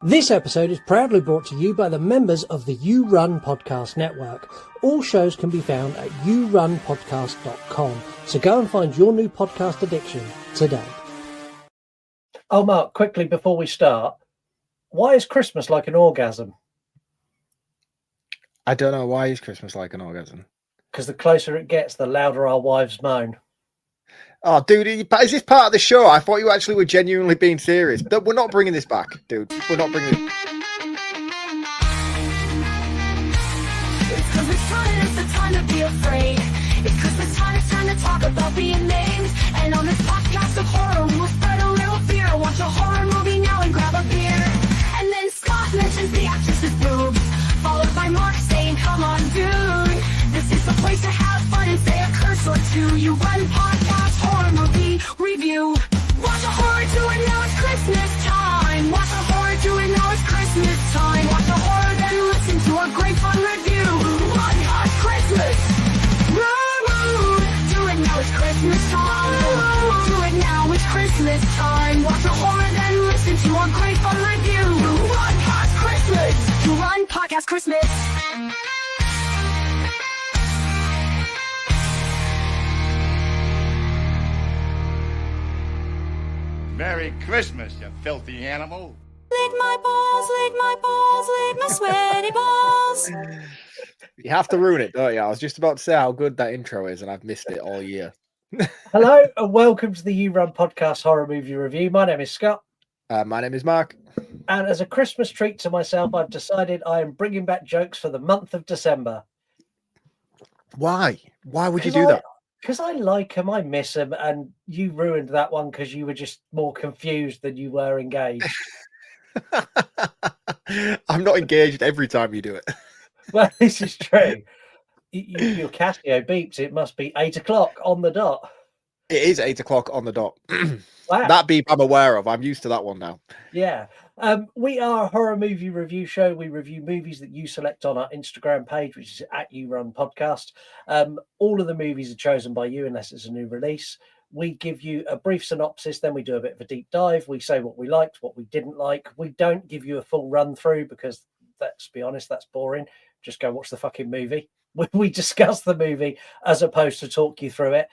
This episode is proudly brought to you by the members of the You Run Podcast Network. All shows can be found at yourunpodcast.com, so go and find your new podcast addiction today. Oh, Mark, quickly before we start, why is Christmas like an orgasm? I don't know. Why is Christmas like an orgasm? Because the closer it gets, the louder our wives moan. Oh, dude, is this part of the show? I thought you actually were genuinely being serious. We're not bringing this back, dude. We're not bringing it. It's Christmas time, it's the time to be afraid. It's Christmas time, it's time to talk about being named. And on this podcast of horror, we'll spread a little fear. Watch a horror movie now and grab a beer. And then Scott mentions the actress's boobs, followed by Mark saying, come on, dude. This is the place to have fun and say a curse or two. You Run Podcast Horror Movie Review. Watch a horror, do it now, it's Christmas time. Watch a horror, do it now, it's Christmas time. Watch a horror, then listen to a great fun review. Run Past Christmas. Do it now, it's Christmas time. Do it now, it's Christmas time. Watch a horror, then listen to a great fun review. Run Past Christmas. You Run Podcast Christmas. Merry Christmas, you filthy animal. Lick my balls, lick my sweaty balls. You have to ruin it, don't you? I was just about to say how good that intro is, and I've missed it all year. Hello and welcome to the You Run Podcast Horror Movie Review. My name is Scott. My name is Mark. And as a Christmas treat to myself, I've decided I am bringing back jokes for the month of December. Why? Why would you do that? Because I like them, I miss them, and you ruined that one because you were just more confused than you were engaged. I'm not engaged every time you do it. Well, this is true. Your Casio beeps. It must be 8 o'clock on the dot. It is 8 o'clock on the dot. Wow. That beep I'm aware of. I'm used to that one now. Yeah. We are a horror movie review show. We review movies that you select on our Instagram page, which is at You Run Podcast. All of the movies are chosen by you unless it's a new release. We give you a brief synopsis, then we do a bit of a deep dive. We say what we liked, what we didn't like. We don't give you a full run through because, let's be honest, that's boring. Just go watch the fucking movie. We discuss the movie as opposed to talk you through it.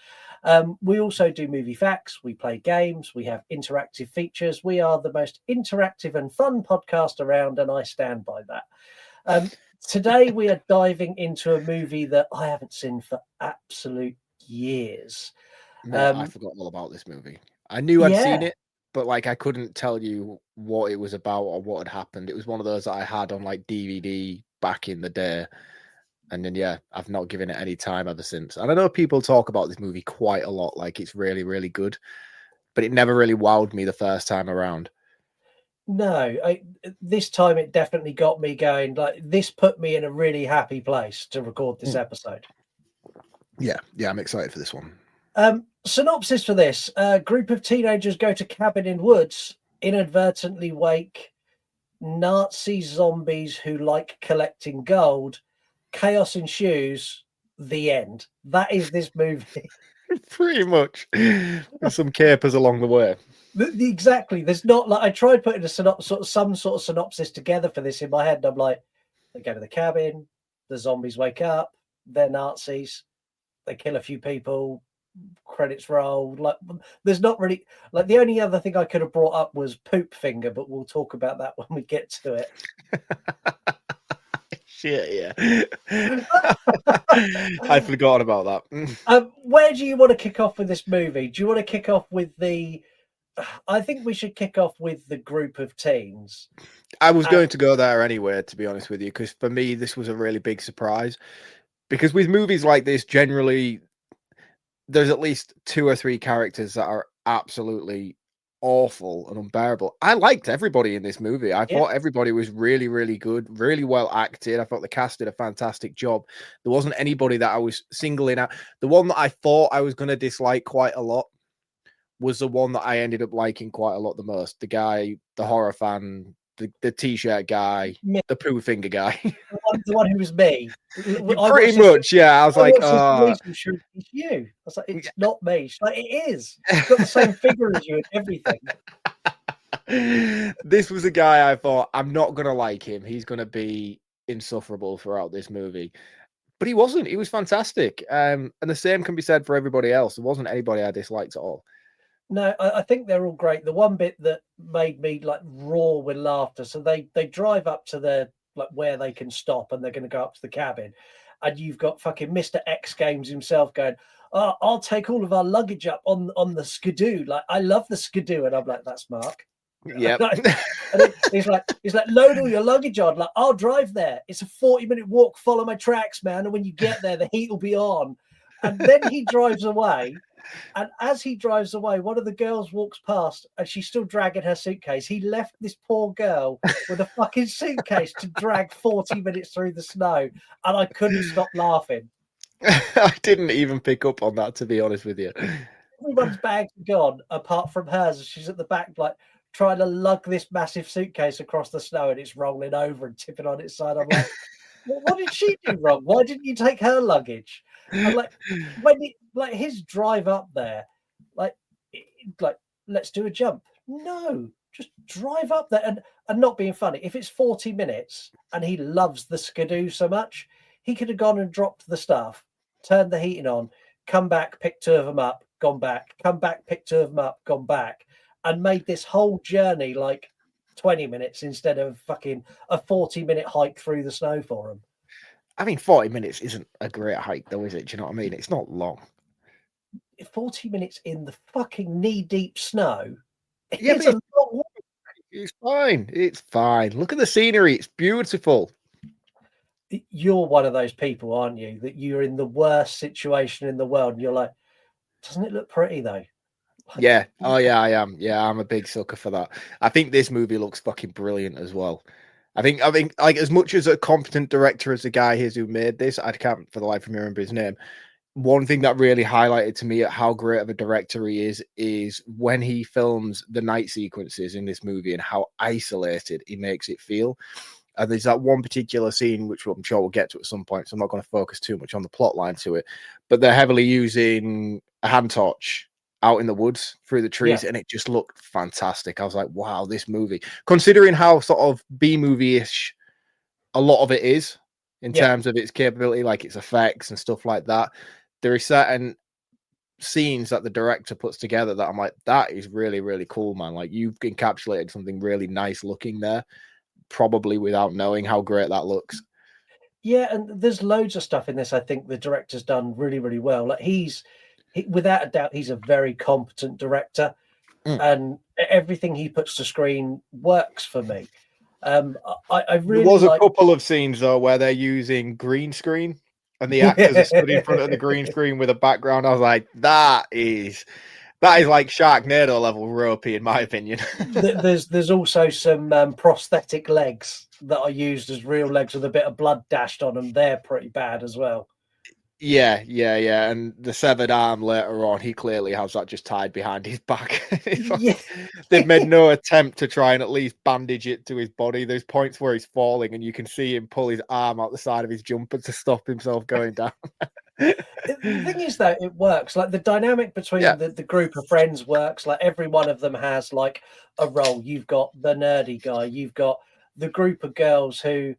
We also do movie facts. We play games. We have interactive features. We are the most interactive and fun podcast around, and I stand by that. Today, we are diving into a movie that I haven't seen for absolute years. I forgot all about this movie. I knew I'd seen it, but I couldn't tell you what it was about or what had happened. It was one of those that I had on DVD back in the day. And then, I've not given it any time ever since. And I know people talk about this movie quite a lot, like it's really, really good. But it never really wowed me the first time around. No, this time it definitely got me going. This put me in a really happy place to record this episode. Yeah, I'm excited for this one. Synopsis for this. A group of teenagers go to cabin in woods, inadvertently wake Nazi zombies who like collecting gold. Chaos ensues. The end. That is this movie. Pretty much. With some capers along the way. Exactly. There's not I tried putting some sort of synopsis together for this in my head, and I'm like, they go to the cabin, the zombies wake up, they're Nazis, they kill a few people, credits roll. There's not really the only other thing I could have brought up was Poop Finger, but we'll talk about that when we get to it. Shit, yeah. I forgot about that. Where do you want to kick off with this movie? Do you want to kick off with I think we should kick off with the group of teens. I was going to go there anyway, to be honest with you, because for me, this was a really big surprise. Because with movies like this, generally, there's at least 2 or 3 characters that are absolutely awful and unbearable. I liked everybody in this movie. I thought everybody was really, really good, really well acted. I thought the cast did a fantastic job. There wasn't anybody that I was singling out. The one that I thought I was going to dislike quite a lot was the one that I ended up liking quite a lot the most. The guy, the horror fan, the t-shirt guy, the poo finger guy. The one who was me. Pretty much, yeah. I was like, it's you. I was like, it's not me. She's like, it is. It's got the same figure as you and everything. This was a guy I thought, I'm not going to like him. He's going to be insufferable throughout this movie. But he wasn't. He was fantastic. And the same can be said for everybody else. There wasn't anybody I disliked at all. No, I think they're all great. The one bit that made me like roar with laughter. So they drive up to the like where they can stop, and they're going to go up to the cabin, and you've got fucking Mr. X Games himself going, "Oh, I'll take all of our luggage up on the Skidoo. Like I love the Skidoo," and I'm like, "That's Mark." Yeah. And he's like, load all your luggage on. Like, I'll drive there. It's a 40-minute walk. Follow my tracks, man. And when you get there, the heat will be on. And then he drives away. And as he drives away, one of the girls walks past and she's still dragging her suitcase. He left this poor girl with a fucking suitcase to drag 40 minutes through the snow. And I couldn't stop laughing. I didn't even pick up on that, to be honest with you. Everyone's bags are gone apart from hers. She's at the back, like trying to lug this massive suitcase across the snow, and it's rolling over and tipping on its side. I'm like, what did she do wrong? Why didn't you take her luggage? And like when his drive up there, like let's do a jump. No, just drive up there and not being funny. If it's 40 minutes and he loves the Skidoo so much, he could have gone and dropped the stuff, turned the heating on, come back, picked two of them up, gone back, come back, picked two of them up, gone back, and made this whole journey like 20 minutes instead of fucking a 40-minute hike through the snow for him. I mean, 40 minutes isn't a great hike, though, is it? Do you know what I mean? It's not long. 40 minutes in the fucking knee-deep snow. Yeah, It's a long walk. It's fine. It's fine. Look at the scenery. It's beautiful. You're one of those people, aren't you? That you're in the worst situation in the world, and you're like, doesn't it look pretty though? Like, Yeah. Oh, yeah, I am. Yeah, I'm a big sucker for that. I think this movie looks fucking brilliant as well. I think, like, as much as a competent director as the guy is who made this, I can't for the life of me remember his name. One thing that really highlighted to me at how great of a director he is when he films the night sequences in this movie and how isolated he makes it feel. There's that one particular scene, which I'm sure we'll get to at some point, so I'm not going to focus too much on the plot line to it, but they're heavily using a hand torch out in the woods through the trees, and it just looked fantastic. I was like, wow, this movie, considering how sort of B-movie-ish a lot of it is in terms of its capability, like its effects and stuff like that, there are certain scenes that the director puts together that I'm like, that is really, really cool, man. Like, you've encapsulated something really nice looking there, probably without knowing how great that looks. Yeah, and there's loads of stuff in this I think the director's done really, really well. Like without a doubt, he's a very competent director, and everything he puts to screen works for me. I really there was a couple of scenes though where they're using green screen and the actors are stood in front of the green screen with a background. I was like, that is like Sharknado level ropey, in my opinion. There's also some prosthetic legs that are used as real legs with a bit of blood dashed on them. They're pretty bad as well. Yeah. And the severed arm later on, he clearly has that just tied behind his back. They've made no attempt to try and at least bandage it to his body. There's points where he's falling and you can see him pull his arm out the side of his jumper to stop himself going down. The thing is, though, it works. Like the dynamic between the group of friends works. Like every one of them has like a role. You've got the nerdy guy. You've got the group of girls who,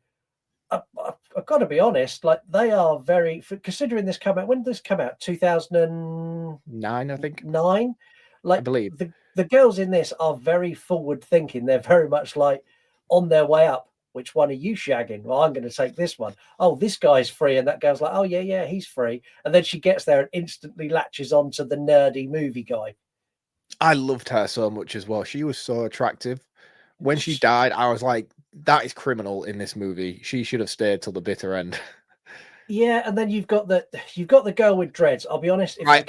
I've got to be honest, like they are very, considering this come out, when did this come out? 2009, I think. 9. Like, I believe the girls in this are very forward thinking. They're very much like on their way up. Which one are you shagging? Well, I'm going to take this one. Oh, this guy's free. And that girl's like, oh, yeah, he's free. And then she gets there and instantly latches onto the nerdy movie guy. I loved her so much as well. She was so attractive. When she died, I was like, that is criminal in this movie. She should have stayed till the bitter end. Yeah, and then you've got the girl with dreads. I'll be honest. I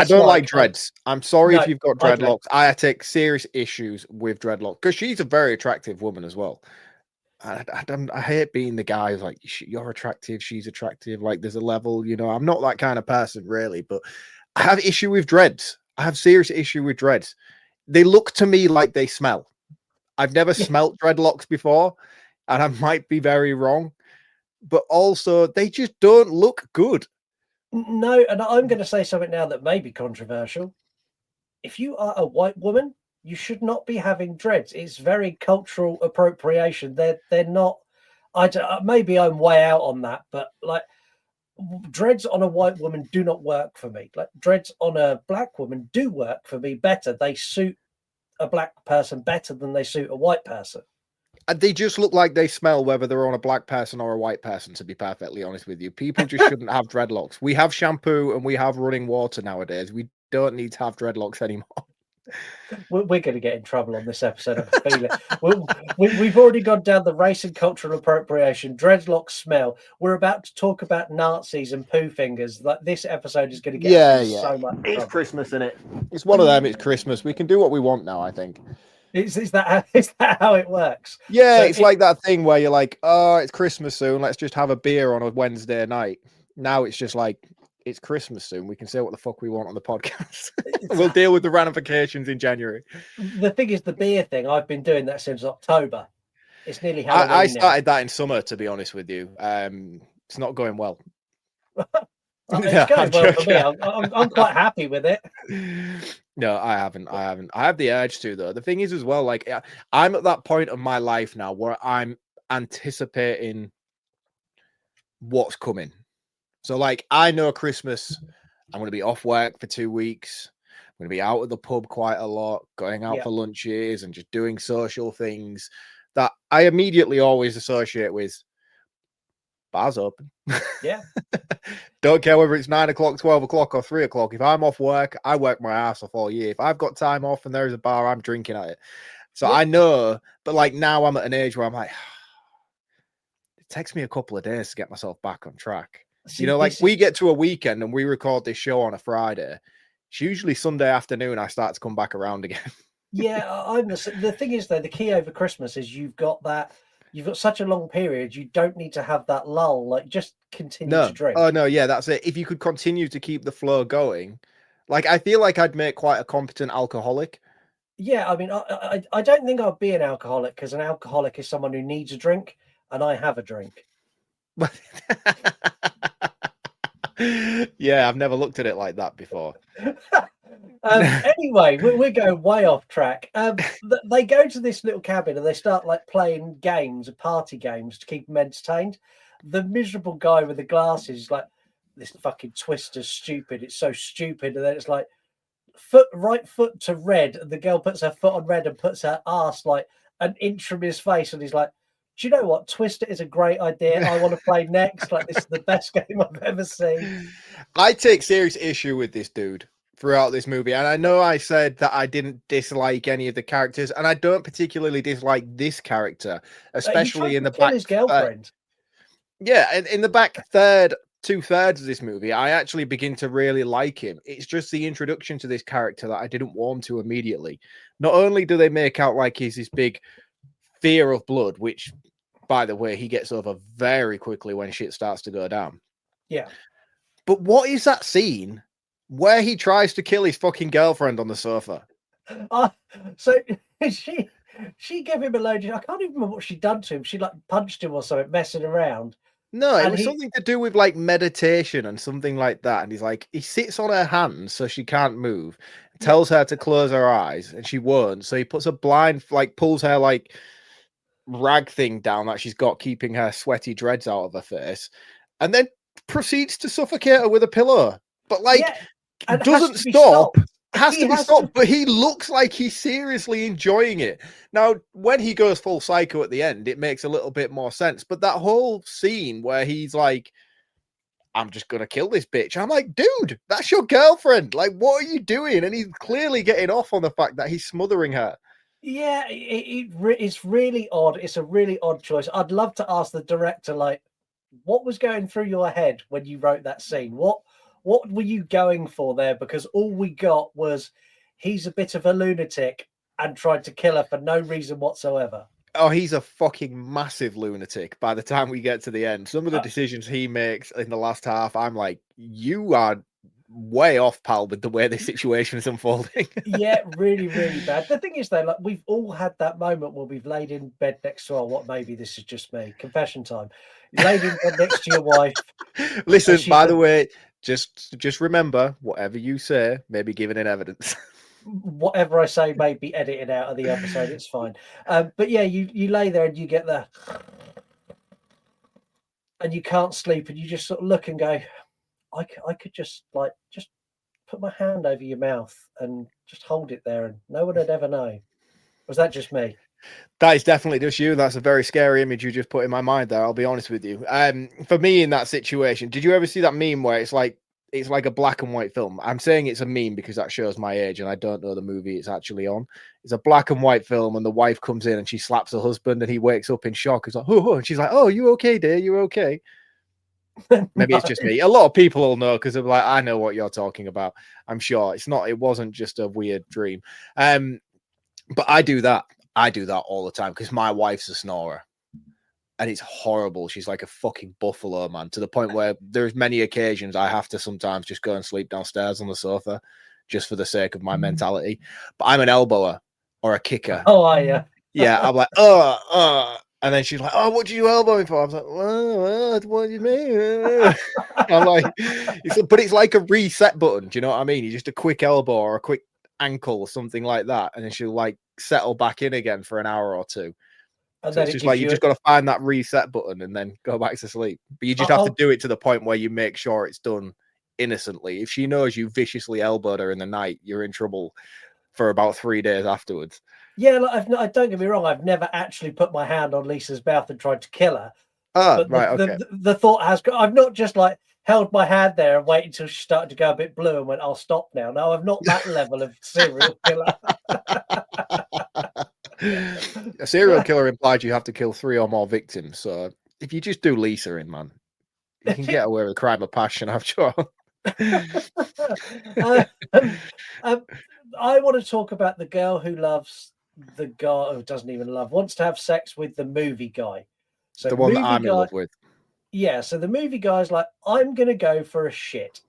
don't like dreads. I'm sorry if you've got dreadlocks. I take serious issues with dreadlocks because she's a very attractive woman as well. I hate being the guy who's like, you're attractive, she's attractive. Like, there's a level, you know. I'm not that kind of person, really. But I have issue with dreads. I have serious issue with dreads. They look to me like they smell. I've never smelt dreadlocks before, and I might be very wrong. But also, they just don't look good. No, and I'm going to say something now that may be controversial. If you are a white woman you should not be having dreads. It's very cultural appropriation. They're not. I don't, maybe I'm way out on that, but like dreads on a white woman do not work for me. Like dreads on a black woman do work for me better. They suit a black person better than they suit a white person. They just look like they smell, whether they're on a black person or a white person, to be perfectly honest with you. People just shouldn't have dreadlocks. We have shampoo and we have running water nowadays. We don't need to have dreadlocks anymore. We're going to get in trouble on this episode. I can feel it. We've already gone down the race and cultural appropriation, dreadlock smell. We're about to talk about Nazis and poo fingers. Like this episode is going to get so much trouble. It's Christmas, isn't it? It's one of them. It's Christmas. We can do what we want now, I think. Is that how it works? Yeah, so it's like that thing where you're like, oh, it's Christmas soon. Let's just have a beer on a Wednesday night. Now it's just like, it's Christmas soon. We can say what the fuck we want on the podcast. We'll deal with the ramifications in January. The thing is, the beer thing, I've been doing that since October. It's nearly Halloween. I started that in summer, to be honest with you. It's not going well. It's going well for me. I'm quite happy with it. No, I haven't. I have the urge to, though. The thing is, as well, like I'm at that point of my life now where I'm anticipating what's coming. So, like, I know Christmas, I'm going to be off work for 2 weeks. I'm going to be out at the pub quite a lot, going out for lunches and just doing social things that I immediately always associate with bars open. Yeah. Don't care whether it's 9 o'clock, 12 o'clock, or 3 o'clock. If I'm off work, I work my ass off all year. If I've got time off and there's a bar, I'm drinking at it. So I know, but like now I'm at an age where I'm like, it takes me a couple of days to get myself back on track. See, like we get to a weekend and we record this show on a Friday. It's usually Sunday afternoon I start to come back around again. Yeah, the thing is, though, the key over Christmas is you've got such a long period, you don't need to have that lull. Like, just continue to drink. Oh, no, yeah, that's it. If you could continue to keep the flow going, like, I feel like I'd make quite a competent alcoholic. Yeah, I mean, I don't think I'd be an alcoholic, because an alcoholic is someone who needs a drink, and I have a drink. Yeah, I've never looked at it like that before. Anyway, we're going way off track. They go to this little cabin and they start like playing games, party games, to keep them entertained. The miserable guy with the glasses is like, this fucking Twister's stupid. It's so stupid. And then it's like right foot to red, and the girl puts her foot on red and puts her ass like an inch from his face, and he's like, do you know what? Twister is a great idea. I want to play next. Like, this is the best game I've ever seen. I take serious issue with this dude throughout this movie. And I know I said that I didn't dislike any of the characters, and I don't particularly dislike this character, especially in the back. His girlfriend. Yeah, in the back two-thirds of this movie, I actually begin to really like him. It's just the introduction to this character that I didn't warm to immediately. Not only do they make out like he's this big fear of blood, which, by the way, he gets over very quickly when shit starts to go down. Yeah. But what is that scene where he tries to kill his fucking girlfriend on the sofa? So she gave him a load of, I can't even remember what she'd done to him. She like punched him or something, messing around. No, it was something to do with like meditation and something like that. And he's like, he sits on her hands so she can't move, tells her to close her eyes, and she won't. So he puts a blind, like pulls her like rag thing down that she's got, keeping her sweaty dreads out of her face, and then proceeds to suffocate her with a pillow. But like, doesn't stop. Has to be stopped, but he looks like he's seriously enjoying it. Now, when he goes full psycho at the end, it makes a little bit more sense. But that whole scene where he's like, I'm just going to kill this bitch. I'm like, dude, that's your girlfriend. Like, what are you doing? And he's clearly getting off on the fact that he's smothering her. Yeah, it's really odd. It's a really odd choice. I'd love to ask the director, like, what was going through your head when you wrote that scene? What were you going for there? Because all we got was he's a bit of a lunatic and tried to kill her for no reason whatsoever. Oh, he's a fucking massive lunatic by the time we get to the end. Some of the decisions he makes in the last half, I'm like, you are way off, pal, with the way this situation is unfolding. Yeah, really, really bad. The thing is, though, like, we've all had that moment where we've laid in bed next to maybe this is just me. Confession time. You laid in bed next to your wife. Listen, by the way, just remember, whatever you say may be given in evidence. whatever I say may be edited out of the episode. It's fine. But yeah, you lay there and you get the, and you can't sleep, and you just sort of look and go, I could just put my hand over your mouth and just hold it there, and no one would ever know. Was that just me? That is definitely just you. That's a very scary image you just put in my mind there. I'll be honest with you. For me in that situation, did you ever see that meme where it's like a black and white film? I'm saying it's a meme because that shows my age and I don't know the movie it's actually on. It's a black and white film and the wife comes in and she slaps her husband and he wakes up in shock. He's like, oh, and she's like, oh, you okay, dear? You okay? Maybe it's just me. A lot of people will know because they're like, I know what you're talking about. I'm sure it wasn't just a weird dream. But I do that all the time because my wife's a snorer and it's horrible. She's like a fucking buffalo, man, to the point where there's many occasions I have to sometimes just go and sleep downstairs on the sofa just for the sake of my mentality. But I'm an elbower or a kicker. Oh, are you? Yeah, I'm like, and then she's like, oh, what did you elbow me for? I was like, what do you mean? I'm like, but it's like a reset button. Do you know what I mean? You just a quick elbow or a quick ankle or something like that. And then she'll like settle back in again for an hour or two. And so it's just like, you just got to find that reset button and then go back to sleep. But you just have to do it to the point where you make sure it's done innocently. If she knows you viciously elbowed her in the night, you're in trouble for about 3 days afterwards. Yeah, like, don't get me wrong. I've never actually put my hand on Lisa's mouth and tried to kill her. Oh, right, okay. The thought has. I've not just like held my hand there and waited until she started to go a bit blue and went, "I'll stop now." No, I'm not that level of serial killer. A serial killer implies you have to kill 3 or more victims. So if you just do Lisa in, man, you can get away with crime of passion, I'm sure. I want to talk about the girl who loves the guy who doesn't even wants to have sex with the movie guy. So the one that I'm in love with. Yeah, so the movie guy's like, I'm going to go for a shit.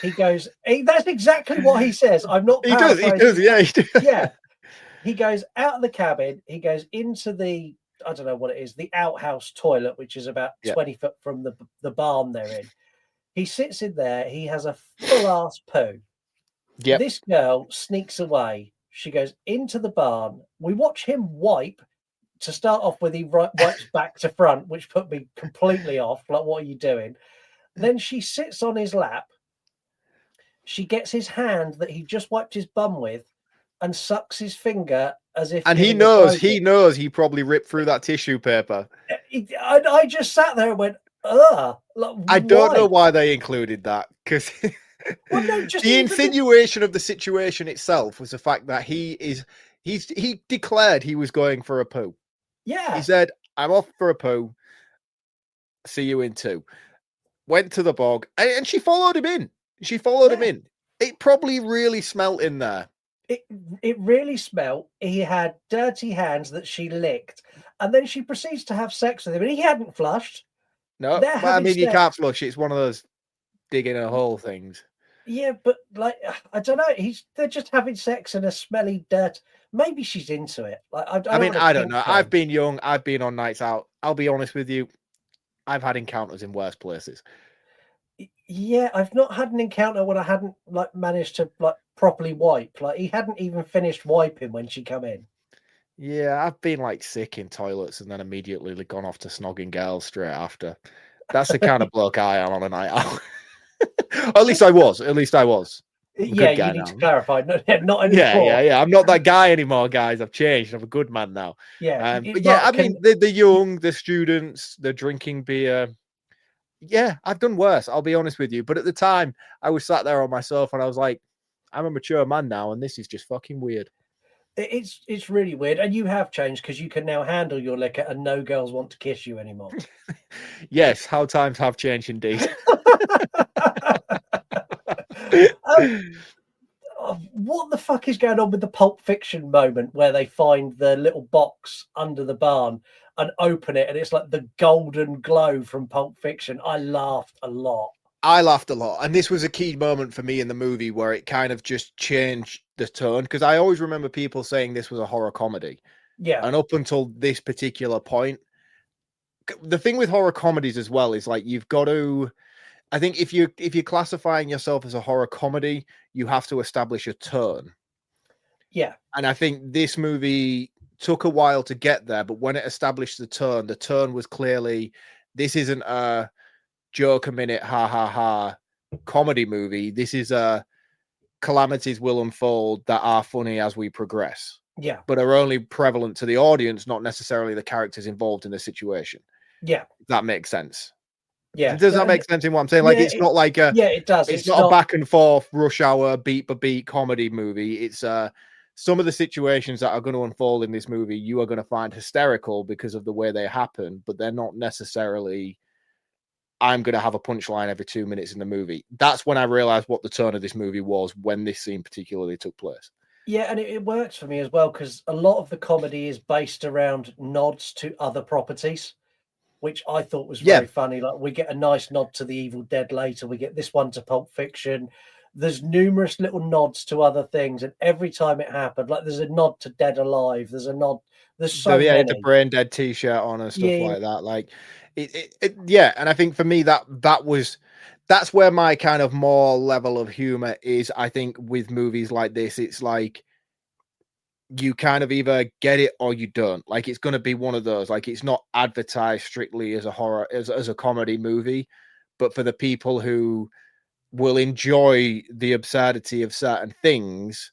He goes, that's exactly what he says. I'm not. He does, yeah. Yeah. He goes out of the cabin. He goes into the, I don't know what it is, the outhouse toilet, which is about 20 foot from the barn they're in. He sits in there. He has a full-ass poo. Yep. This girl sneaks away. She goes into the barn. We watch him wipe. To start off with, he wipes back to front, which put me completely off. Like, what are you doing? Then she sits on his lap. She gets his hand that he just wiped his bum with and sucks his finger as if... And he knows he probably ripped through that tissue paper. I just sat there and went, ugh. Like, I don't know why they included that, because... Well, no, the insinuation of the situation itself was the fact that he declared he was going for a poo. Yeah. He said, I'm off for a poo. See you in 2. Went to the bog and she followed him in. Him in. It probably really smelt in there. It really smelt. He had dirty hands that she licked. And then she proceeds to have sex with him. And he hadn't flushed. No, well, I mean, you can't flush. It's one of those digging a hole things. Yeah, but like, I don't know. They're just having sex in a smelly dirt. Maybe she's into it. Like, I don't know. I've been young. I've been on nights out. I'll be honest with you. I've had encounters in worse places. Yeah, I've not had an encounter when I hadn't like managed to like properly wipe. Like, he hadn't even finished wiping when she come in. Yeah, I've been like sick in toilets and then immediately gone off to snogging girls straight after. That's the kind of bloke I am on a night out. At least I was. Yeah, you need to clarify. Not anymore. Yeah. I'm not that guy anymore, guys. I've changed. I'm a good man now. Yeah. But yeah, I mean, the young, the students, the drinking beer. Yeah, I've done worse. I'll be honest with you. But at the time, I was sat there on my sofa and I was like, I'm a mature man now, and this is just fucking weird. It's really weird. And you have changed because you can now handle your liquor and no girls want to kiss you anymore. Yes, how times have changed indeed. What the fuck is going on with the Pulp Fiction moment where they find the little box under the barn and open it and it's like the golden glow from Pulp Fiction? I laughed a lot. And this was a key moment for me in the movie where it kind of just changed the tone, because I always remember people saying this was a horror comedy. Yeah. And up until this particular point, the thing with horror comedies as well is like, you've got to, I think if you're classifying yourself as a horror comedy, you have to establish a tone. Yeah. And I think this movie took a while to get there, but when it established the tone was clearly, this isn't a joke a minute, ha ha ha comedy movie. This is a calamities will unfold that are funny as we progress, Yeah. but are only prevalent to the audience, not necessarily the characters involved in the situation. Yeah. If that makes sense. Yeah. Does that make sense in what I'm saying? Like, Yeah, it's not like a, yeah, it does. it's not a back and forth rush hour beat by beat comedy movie. It's some of the situations that are going to unfold in this movie you are going to find hysterical because of the way they happen, but they're not necessarily, I'm going to have a punchline every 2 minutes in the movie. That's when I realized what the tone of this movie was, when this scene particularly took place. Yeah, and it works for me as well, because a lot of the comedy is based around nods to other properties, which I thought was very funny. Like, we get a nice nod to The Evil Dead later. We get this one to Pulp Fiction. There's numerous little nods to other things, and every time it happened, like there's a nod to Dead Alive. There's a nod. There's so many. The Brain Dead T-shirt on and stuff like that. Like, yeah. And I think for me that's where my kind of more level of humor is. I think with movies like this, it's like you kind of either get it or you don't. Like, it's going to be one of those. Like, it's not advertised strictly as a horror, as a comedy movie, but for the people who will enjoy the absurdity of certain things,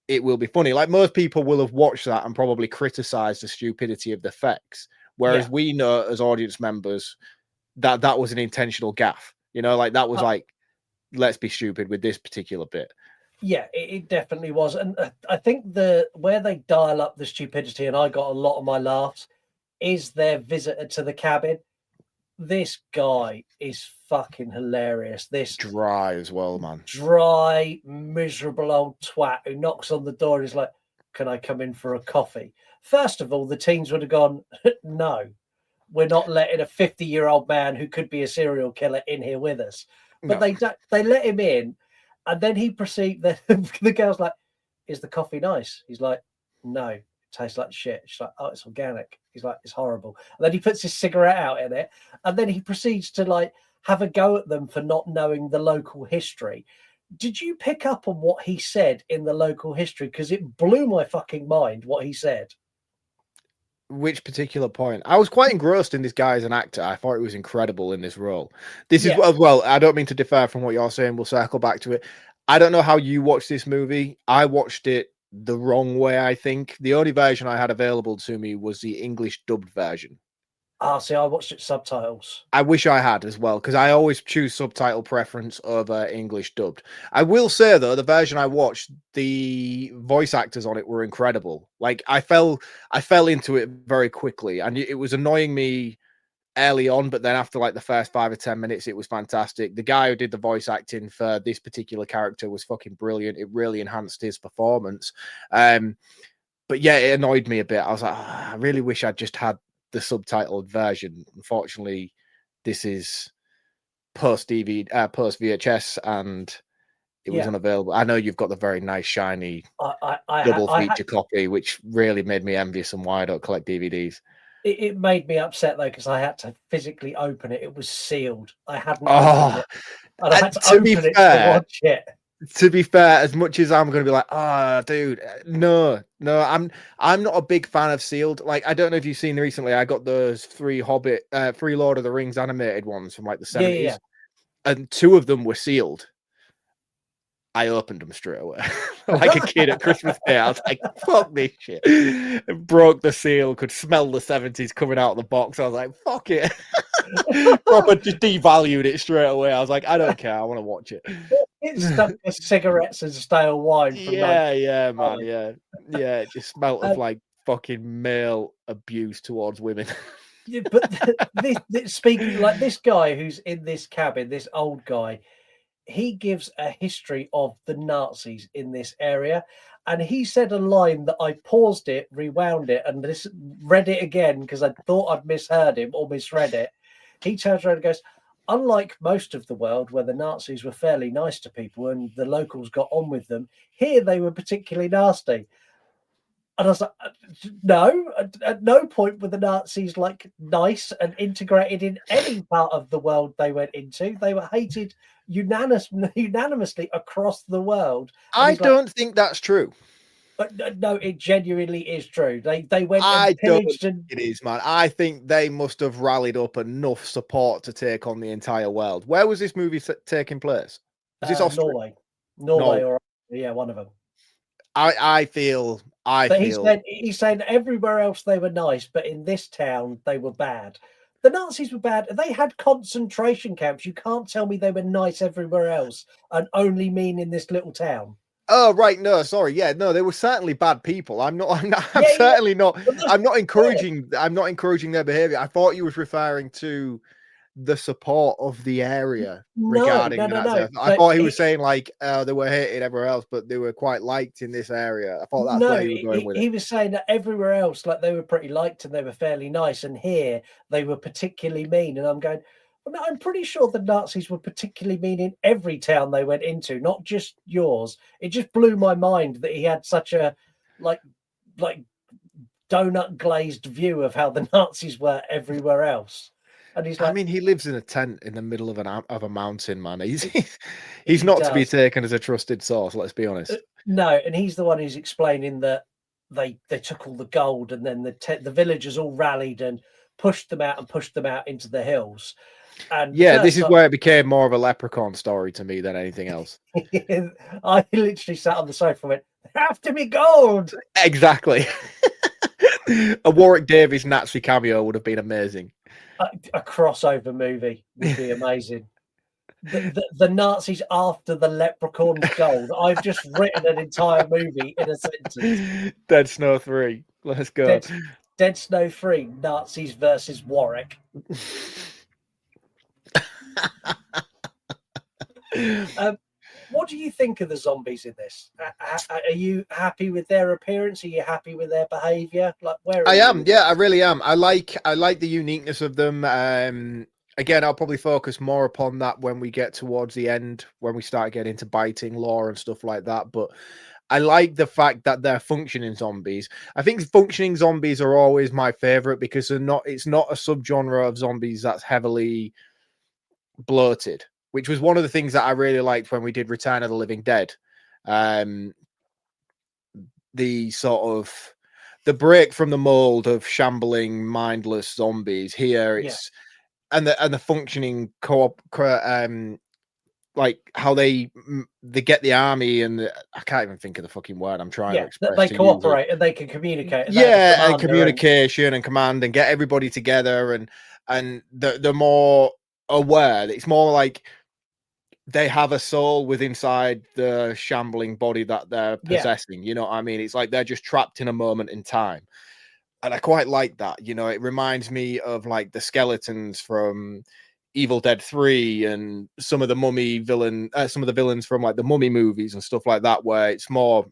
it will be funny. Like, most people will have watched that and probably criticized the stupidity of the effects, whereas we know as audience members that that was an intentional gaffe. You know, like, that was like, let's be stupid with this particular bit. Yeah, it definitely was. And I think where they dial up the stupidity, and I got a lot of my laughs, is their visitor to the cabin. This guy is fucking hilarious. This dry as well, man. Dry, miserable old twat who knocks on the door and is like, "Can I come in for a coffee?" First of all, the teens would have gone, "No, we're not letting a 50-year-old man who could be a serial killer in here with us." But they let him in, and then he proceeds. The girl's like, "Is the coffee nice?" He's like, "No, it tastes like shit." She's like, "Oh, it's organic." He's like, "It's horrible." And then he puts his cigarette out in it, and then he proceeds to like have a go at them for not knowing the local history. Did you pick up on what he said in the local history? Because it blew my fucking mind what he said. Which particular point? I was quite engrossed in this guy as an actor. I thought he was incredible in this role. This is well, I don't mean to differ from what you're saying. We'll circle back to it. I don't know how you watched this movie. I watched it the wrong way, I think. The only version I had available to me was the English dubbed version. See, I watched it subtitles. I wish I had as well, because I always choose subtitle preference over English dubbed. I will say, though, the version I watched, the voice actors on it were incredible. Like, I fell into it very quickly, and it was annoying me early on, but then after like the first 5 or 10 minutes, it was fantastic. The guy who did the voice acting for this particular character was fucking brilliant. It really enhanced his performance. But yeah, it annoyed me a bit. I was like, I really wish I'd just had the subtitled version. Unfortunately, this is post VHS, and it was unavailable. I know you've got the very nice shiny double feature copy, which really made me envious and why I don't collect DVDs. It made me upset though, because I had to physically open it. It was sealed. I hadn't opened it. And I had to open it to watch it. To be fair, as much as I'm going to be like, dude, no, I'm not a big fan of sealed. Like, I don't know if you've seen recently, I got those 3 Lord of the Rings animated ones from like the 70s, and 2 of them were sealed. I opened them straight away, like a kid at Christmas Day. I was like, fuck this shit. Broke the seal, could smell the 70s coming out of the box. I was like, fuck it. Proper just devalued it straight away. I was like, I don't care. I want to watch it. It's stuck with cigarettes and stale wine. Man. Yeah. It just smelled of like fucking male abuse towards women. Yeah, but speaking like this guy who's in this cabin, this old guy, he gives a history of the Nazis in this area. And he said a line that I paused it, rewound it, and read it again because I thought I'd misheard him or misread it. He turns around and goes, "Unlike most of the world where the Nazis were fairly nice to people and the locals got on with them, here they were particularly nasty." And I was like, no, at no point were the Nazis like nice and integrated in any part of the world they went into. They were hated unanimously across the world. And I he's like, don't think that's true. but no, it genuinely is true. They went I and don't pillaged and think it is, man. I think they must have rallied up enough support to take on the entire world. Where was this movie taking place? Was this Austria? Norway, or yeah, one of them. I feel. But he's saying everywhere else they were nice, but in this town they were bad. The Nazis were bad. They had concentration camps. You can't tell me they were nice everywhere else and only mean in this little town. Oh right, no, sorry, yeah, no, they were certainly bad people. I'm Yeah, certainly not. But that's I'm not fair. encouraging. I'm not encouraging their behavior. I thought you was referring to the support of the area regarding No. the Nazis. I But thought he was saying like they were hated everywhere else, but they were quite liked in this area. I thought that's where he was going with it. he was saying that everywhere else, like they were pretty liked and they were fairly nice, and here they were particularly mean. And I'm going, well, no, I'm pretty sure the Nazis were particularly mean in every town they went into, not just yours. It just blew my mind that he had such a like donut glazed view of how the Nazis were everywhere else. And he's like, I mean, he lives in a tent in the middle of a mountain, man. He's He not to be does. taken as a trusted source. Let's be honest. No, and he's the one who's explaining that they took all the gold, and then the villagers all rallied and pushed them out into the hills. And Yeah, this is first where it became more of a Leprechaun story to me than anything else. I literally sat on the sofa and went, "There have to be gold." Exactly. A Warwick Davis Nazi cameo would have been amazing. A crossover movie would be amazing. The Nazis after the Leprechaun's gold. I've just written an entire movie in a sentence. Dead Snow 3. Let's go. Dead Snow 3, Nazis versus Warwick. What do you think of the zombies in this? Are you happy with their appearance? Are you happy with their behavior? Like, where I am. Yeah, I really am. I like the uniqueness of them. Again, I'll probably focus more upon that when we get towards the end, when we start getting into biting lore and stuff like that. But I like the fact that they're functioning zombies. I think functioning zombies are always my favorite because it's not a subgenre of zombies that's heavily bloated, which was one of the things that I really liked when we did Return of the Living Dead. The sort of the break from the mold of shambling, mindless zombies. Here it's and the functioning co-op, like how they get the army and I can't even think of the fucking word I'm trying to express. They cooperate and they can communicate. And communication and command and get everybody together and they're more aware. It's more like they have a soul within inside the shambling body that they're possessing. You know what I mean? It's like they're just trapped in a moment in time. And I quite like that. You know, it reminds me of like the skeletons from Evil Dead 3 and some of the villains from like the Mummy movies and stuff like that, where it's more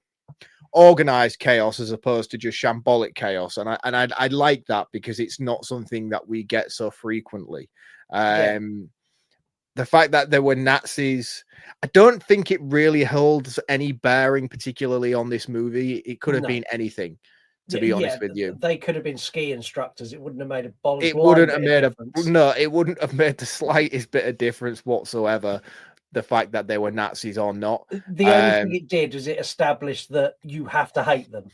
organized chaos as opposed to just shambolic chaos. And I like that because it's not something that we get so frequently. The fact that there were Nazis, I don't think it really holds any bearing particularly on this movie. It could have been anything, to be honest with you. They could have been ski instructors. It wouldn't have made a bollocks. It wouldn't have made the slightest bit of difference whatsoever. The fact that they were Nazis or not. The only thing it did was it established that you have to hate them.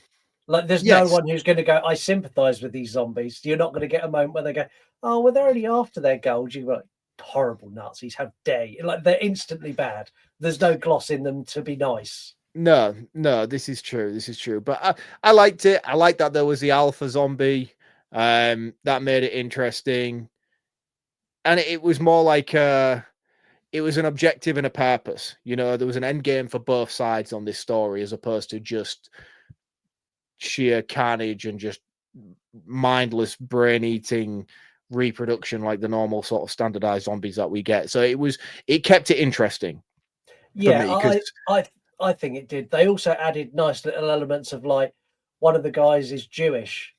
Like, there's no one who's going to go, I sympathize with these zombies. You're not going to get a moment where they go, oh, well, they're only after their gold. You're like, horrible Nazis, how dare you? Like, they're instantly bad. There's no gloss in them to be nice. No, this is true. But I liked it. I liked that there was the alpha zombie. That made it interesting. And it was more like it was an objective and a purpose. You know, there was an end game for both sides on this story as opposed to just sheer carnage and just mindless brain-eating reproduction like the normal sort of standardized zombies that we get. So it kept it interesting. I think it did. They also added nice little elements of, like, one of the guys is Jewish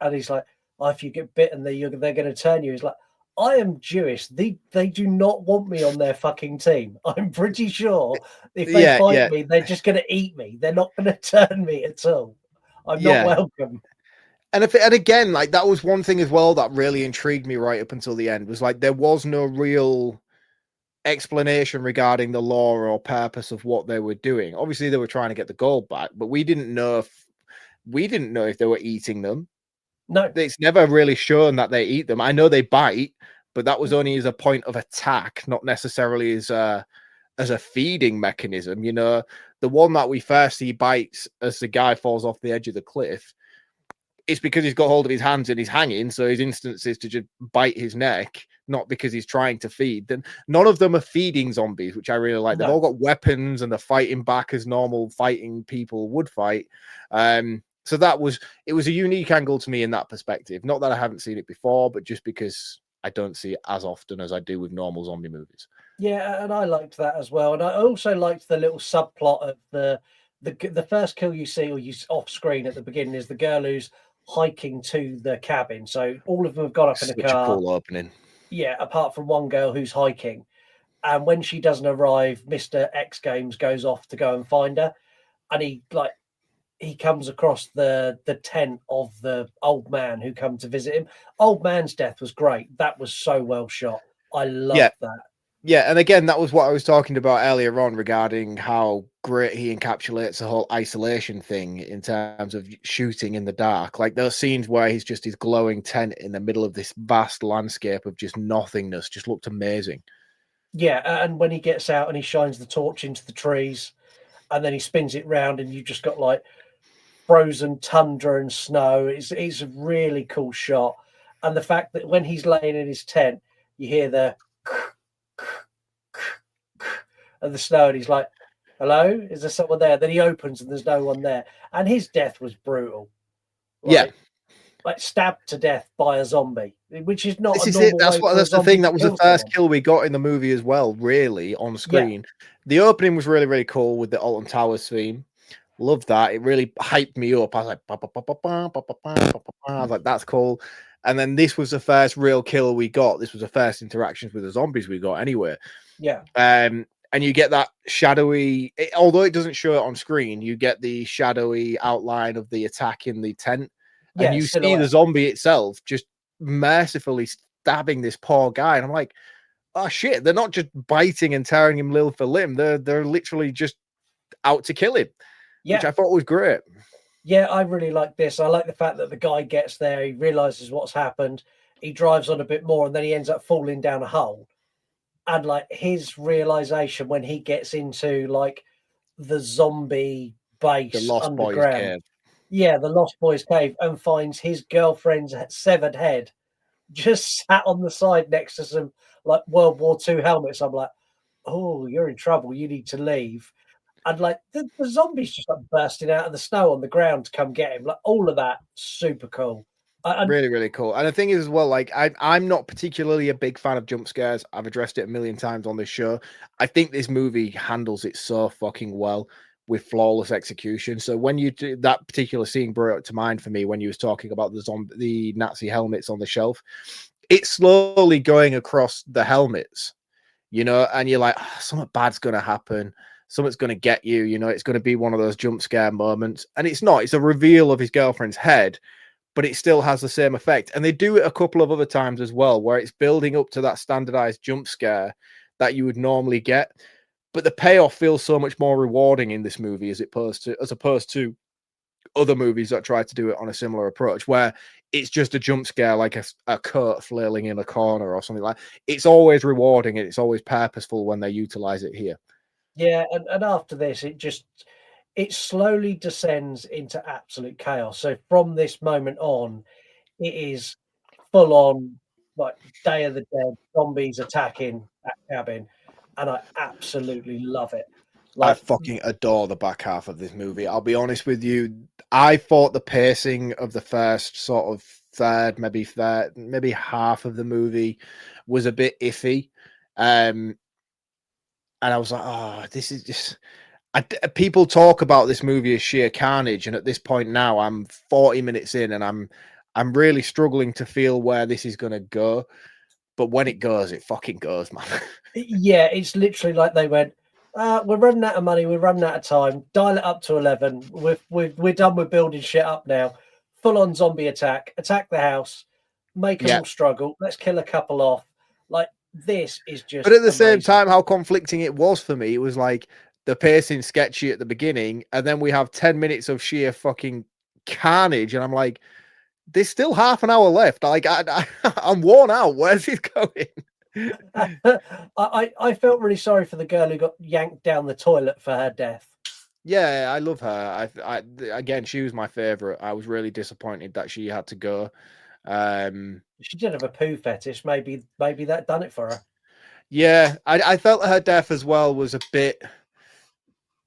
and he's like, oh, if you get bitten, they're going to turn you. He's like, I am Jewish. They do not want me on their fucking team. I'm pretty sure if they fight me, they're just going to eat me. They're not going to turn me at all. I'm Yeah. not welcome. And and again, like that was one thing as well that really intrigued me right up until the end, was like there was no real explanation regarding the law or purpose of what they were doing. Obviously, they were trying to get the gold back, but we didn't know if they were eating them. No, It's never really shown that they eat them. I know they bite, but that was only as a point of attack, not necessarily as a feeding mechanism. You know, the one that we first see bites as the guy falls off the edge of the cliff, it's because he's got hold of his hands and he's hanging, so his instance is to just bite his neck, not because he's trying to feed. Then none of them are feeding zombies, which I really like. They've all got weapons and they're fighting back as normal fighting people would fight. So it was a unique angle to me in that perspective. Not that I haven't seen it before, but just because I don't see it as often as I do with normal zombie movies. yeah, and I liked that as well. And I also liked the little subplot of the first kill you see or you off screen at the beginning is the girl who's hiking to the cabin. So all of them have got up in a Such car. a cool opening. Yeah, apart from one girl who's hiking. And when she doesn't arrive, Mr. X Games goes off to go and find her. And he comes across the tent of the old man who come to visit him. Old man's death was great. That was so well shot. I loved that. Yeah, and again, that was what I was talking about earlier on regarding how great he encapsulates the whole isolation thing in terms of shooting in the dark. Like those scenes where he's just his glowing tent in the middle of this vast landscape of just nothingness just looked amazing. Yeah, and when he gets out and he shines the torch into the trees and then he spins it round and you just got like frozen tundra and snow. It's a really cool shot. And the fact that when he's laying in his tent, you hear the of the snow and he's like, hello, is there someone there? Then he opens and there's no one there. And his death was brutal. Like stabbed to death by a zombie, which is not This is it. That's the thing. That was the first kill we got in the movie as well, really, on screen. Yeah. The opening was really, really cool with the Alton Towers theme. Loved that. It really hyped me up. I was like, I was like, that's cool. And then this was the first real kill we got. This was the first interactions with the zombies we got anyway. Yeah. And you get that shadowy, although it doesn't show it on screen, you get the shadowy outline of the attack in the tent. And you see the zombie itself just mercifully stabbing this poor guy. And I'm like, oh shit, they're not just biting and tearing him limb for limb. They're literally just out to kill him, which I thought was great. Yeah, I really like this. I like the fact that the guy gets there, he realizes what's happened, he drives on a bit more, and then he ends up falling down a hole. And like his realization when he gets into like the zombie base, the Lost underground. Boys cave. Yeah, the Lost Boys cave, and finds his girlfriend's severed head just sat on the side next to some like World War II helmets. I'm like, oh, you're in trouble. You need to leave. And like the zombies just like bursting out of the snow on the ground to come get him. Like all of that, super cool. Really, really cool. And the thing is as well, like I'm not particularly a big fan of jump scares. I've addressed it a million times on this show. I think this movie handles it so fucking well with flawless execution. So when you do that particular scene brought to mind for me when you was talking about the Nazi helmets on the shelf, it's slowly going across the helmets, you know, and you're like, oh, something bad's going to happen. Something's going to get you, you know, it's going to be one of those jump scare moments. And it's not, it's a reveal of his girlfriend's head, but it still has the same effect. And they do it a couple of other times as well, where it's building up to that standardized jump scare that you would normally get. But the payoff feels so much more rewarding in this movie as opposed to other movies that try to do it on a similar approach, where it's just a jump scare, like a coat flailing in a corner or something like that. It's always rewarding and it's always purposeful when they utilize it here. Yeah, and after this, it slowly descends into absolute chaos. So from this moment on, it is full on like Day of the Dead, zombies attacking that cabin, and I absolutely love it. I fucking adore the back half of this movie. I'll be honest with you. I thought the pacing of the first sort of third, maybe half of the movie was a bit iffy. And I was like, oh, this is just... people talk about this movie as sheer carnage, and at this point now, I'm 40 minutes in, and I'm really struggling to feel where this is going to go. But when it goes, it fucking goes, man. Yeah, it's literally like they went, We're running out of money. We're running out of time. Dial it up to 11. We're done with building shit up now. Full on zombie attack. Attack the house. Make them Yeah. all struggle. Let's kill a couple off. Like, this is just. But at the same amazing. time, how conflicting it was for me, it was like the pacing sketchy at the beginning, and then we have 10 minutes of sheer fucking carnage, and I'm like, there's still half an hour left. Like, I'm worn out. Where's it going? I felt really sorry for the girl who got yanked down the toilet for her death. Yeah, I love her. Again, she was my favorite. I was really disappointed that she had to go. She did have a poo fetish. Maybe that done it for her. Yeah, I felt her death as well was a bit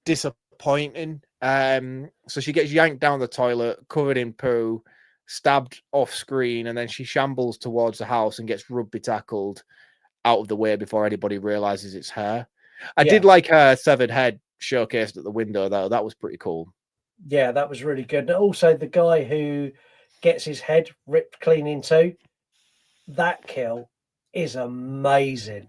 disappointing. So she gets yanked down the toilet, covered in poo, stabbed off screen, and then she shambles towards the house and gets rugby tackled out of the way before anybody realizes it's her. I did like her severed head showcased at the window, though. That was pretty cool. Yeah, that was really good. And also the guy who gets his head ripped clean in two, that kill is amazing.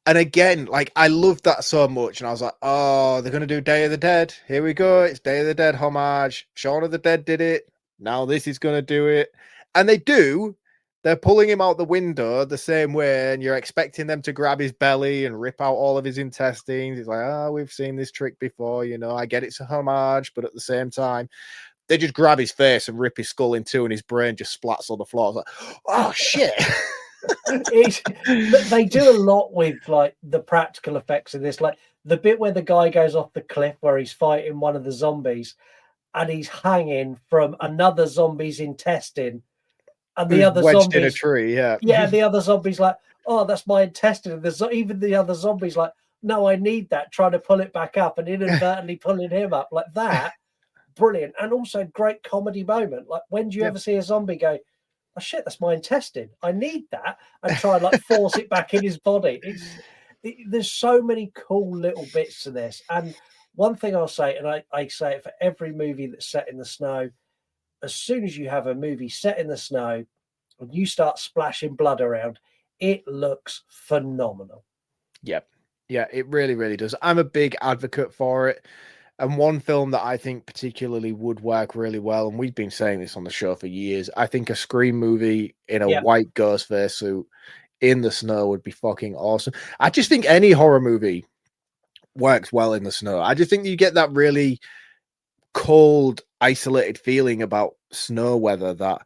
And again, like, I loved that so much, and I was like, oh, they're going to do Day of the Dead. Here we go. It's Day of the Dead homage. Shaun of the Dead did it. Now this is going to do it. And they do. They're pulling him out the window the same way, and you're expecting them to grab his belly and rip out all of his intestines. It's like, oh, we've seen this trick before. You know, I get it's a homage, but at the same time, they just grab his face and rip his skull in two, and his brain just splats on the floor. It's like, oh, shit. They do a lot with like the practical effects in this, like the bit where the guy goes off the cliff where he's fighting one of the zombies and he's hanging from another zombie's intestine, and the other wedged zombies in a tree. the other zombie's like, oh, that's my intestine, and even the other zombies like, no, I need that, trying to pull it back up and inadvertently pulling him up like that. Brilliant. And also great comedy moment. Like, when do you ever see a zombie go, oh shit, that's my intestine, I need that, and try and like force it back in his body? There's so many cool little bits to this. And one thing I'll say, and I say it for every movie that's set in the snow, as soon as you have a movie set in the snow and you start splashing blood around, it looks phenomenal. Yep. Yeah, it really, really does. I'm a big advocate for it. And one film that I think particularly would work really well, and we've been saying this on the show for years, I think a Scream movie in a white Ghostface suit in the snow would be fucking awesome. I just think any horror movie works well in the snow. I just think you get that really cold, isolated feeling about snow weather that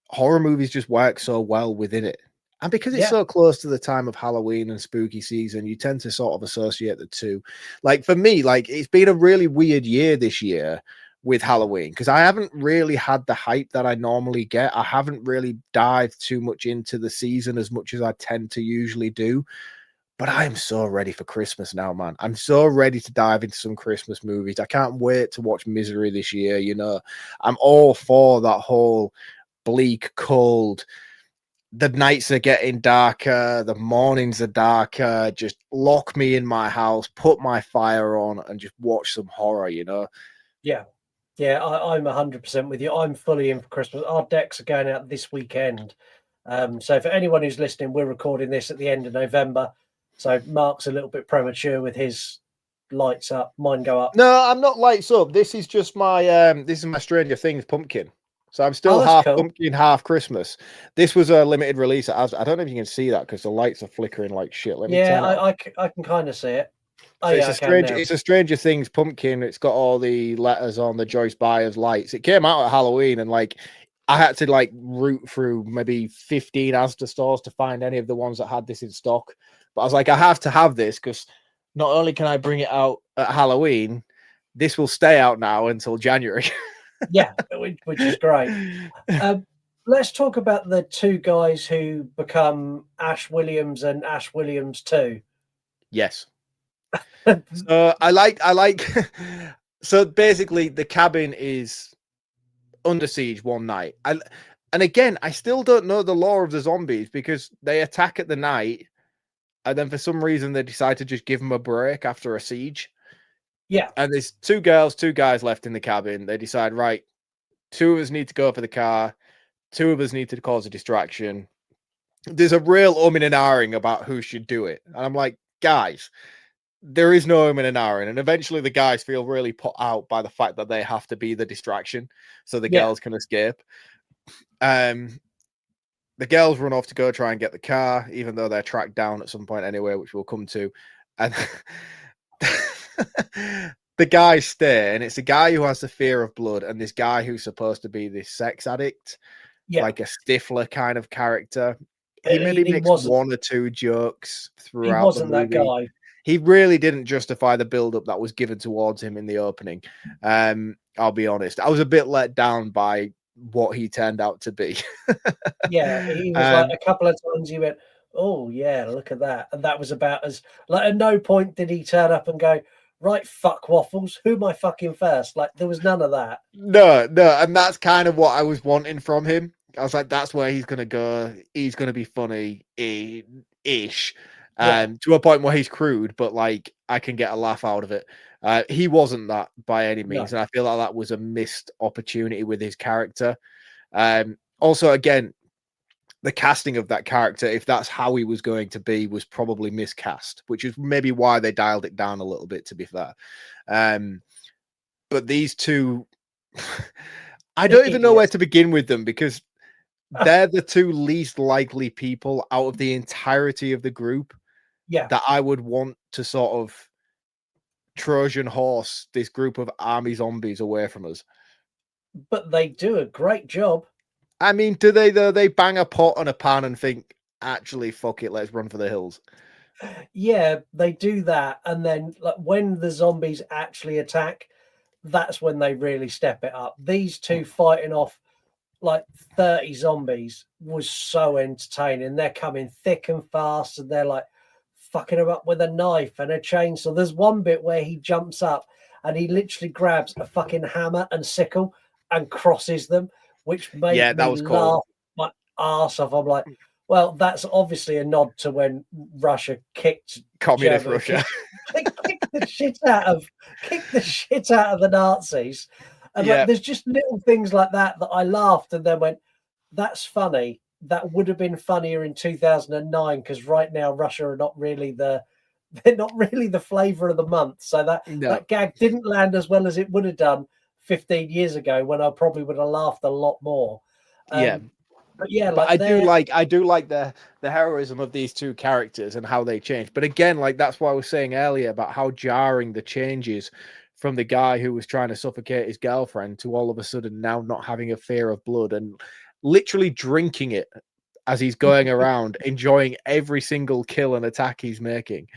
horror movies just work so well within it. And because it's so close to the time of Halloween and spooky season, you tend to sort of associate the two. Like, for me, like, it's been a really weird year this year with Halloween because I haven't really had the hype that I normally get. I haven't really dived too much into the season as much as I tend to usually do. But I am so ready for Christmas now, man. I'm so ready to dive into some Christmas movies. I can't wait to watch Misery this year. You know, I'm all for that whole bleak, cold, the nights are getting darker, the mornings are darker, just lock me in my house, put my fire on, and just watch some horror, you know? Yeah. Yeah, I'm 100% with you. I'm fully in for Christmas. Our decks are going out this weekend. So for anyone who's listening, we're recording this at the end of November. So Mark's a little bit premature with his lights up. Mine go up. No, I'm not lights up. This is just my this is my Stranger Things pumpkin. So I'm still half pumpkin, half Christmas. This was a limited release. I don't know if you can see that because the lights are flickering like shit. Let me I can kind of see it. Oh, so it's a Stranger Things pumpkin. It's got all the letters on the Joyce Byers lights. It came out at Halloween, and like I had to like root through maybe 15 Asda stores to find any of the ones that had this in stock. But I was like, I have to have this because not only can I bring it out at Halloween, this will stay out now until January. Yeah, which is great. Let's talk about the two guys who become Ash Williams and Ash Williams 2. Yes. So I like so basically the cabin is under siege one night. And again, I still don't know the lore of the zombies because they attack at the night and then for some reason they decide to just give them a break after a siege. Yeah. And there's 2 girls, 2 guys left in the cabin. They decide, right, 2 of us need to go for the car. 2 of us need to cause a distraction. There's a real umming and ahhing about who should do it. And I'm like, guys, there is no Omen and Aaron, and eventually the guys feel really put out by the fact that they have to be the distraction so the girls can escape. The girls run off to go try and get the car, even though they're tracked down at some point anyway, which we'll come to. And the guys stay, and it's a guy who has the fear of blood, and this guy who's supposed to be this sex addict, like a Stifler kind of character. He maybe makes one or two jokes throughout. He wasn't the movie. That guy. He really didn't justify the build-up that was given towards him in the opening. I'll be honest. I was a bit let down by what he turned out to be. Yeah, he was like a couple of times he went, oh yeah, look at that. And that was about as like at no point did he turn up and go, right, fuck waffles, who am I fucking first? Like there was none of that. No, and that's kind of what I was wanting from him. I was like, that's where he's gonna go. He's gonna be funny ish. To a point where he's crude, but like I can get a laugh out of it. He wasn't that by any means, and I feel like that was a missed opportunity with his character. Also, again, the casting of that character, if that's how he was going to be, was probably miscast, which is maybe why they dialed it down a little bit, to be fair. But these two, I don't even know where to begin with them, because they're the two least likely people out of the entirety of the group that I would want to sort of Trojan horse this group of army zombies away from us. But they do a great job. I mean, do they though? They bang a pot on a pan and think, actually, fuck it, let's run for the hills. Yeah, they do that. And then like when the zombies actually attack, that's when they really step it up. These two fighting off like 30 zombies was so entertaining. They're coming thick and fast, and they're like fucking them up with a knife and a chainsaw. There's one bit where he jumps up and he literally grabs a fucking hammer and sickle and crosses them, which made me laugh my arse off. I'm like, well, that's obviously a nod to when Russia kicked communist Germany, Russia, kicked the shit out of the Nazis. And like, there's just little things like that I laughed and then went, that's funny. That would have been funnier in 2009, because right now Russia are not really the flavor of the month. So that gag didn't land as well as it would have done 15 years ago, when I probably would have laughed a lot more. But I do like the heroism of these two characters and how they change. But again, like that's what I was saying earlier about how jarring the changes from the guy who was trying to suffocate his girlfriend to all of a sudden now not having a fear of blood and literally drinking it as he's going around, enjoying every single kill and attack he's making.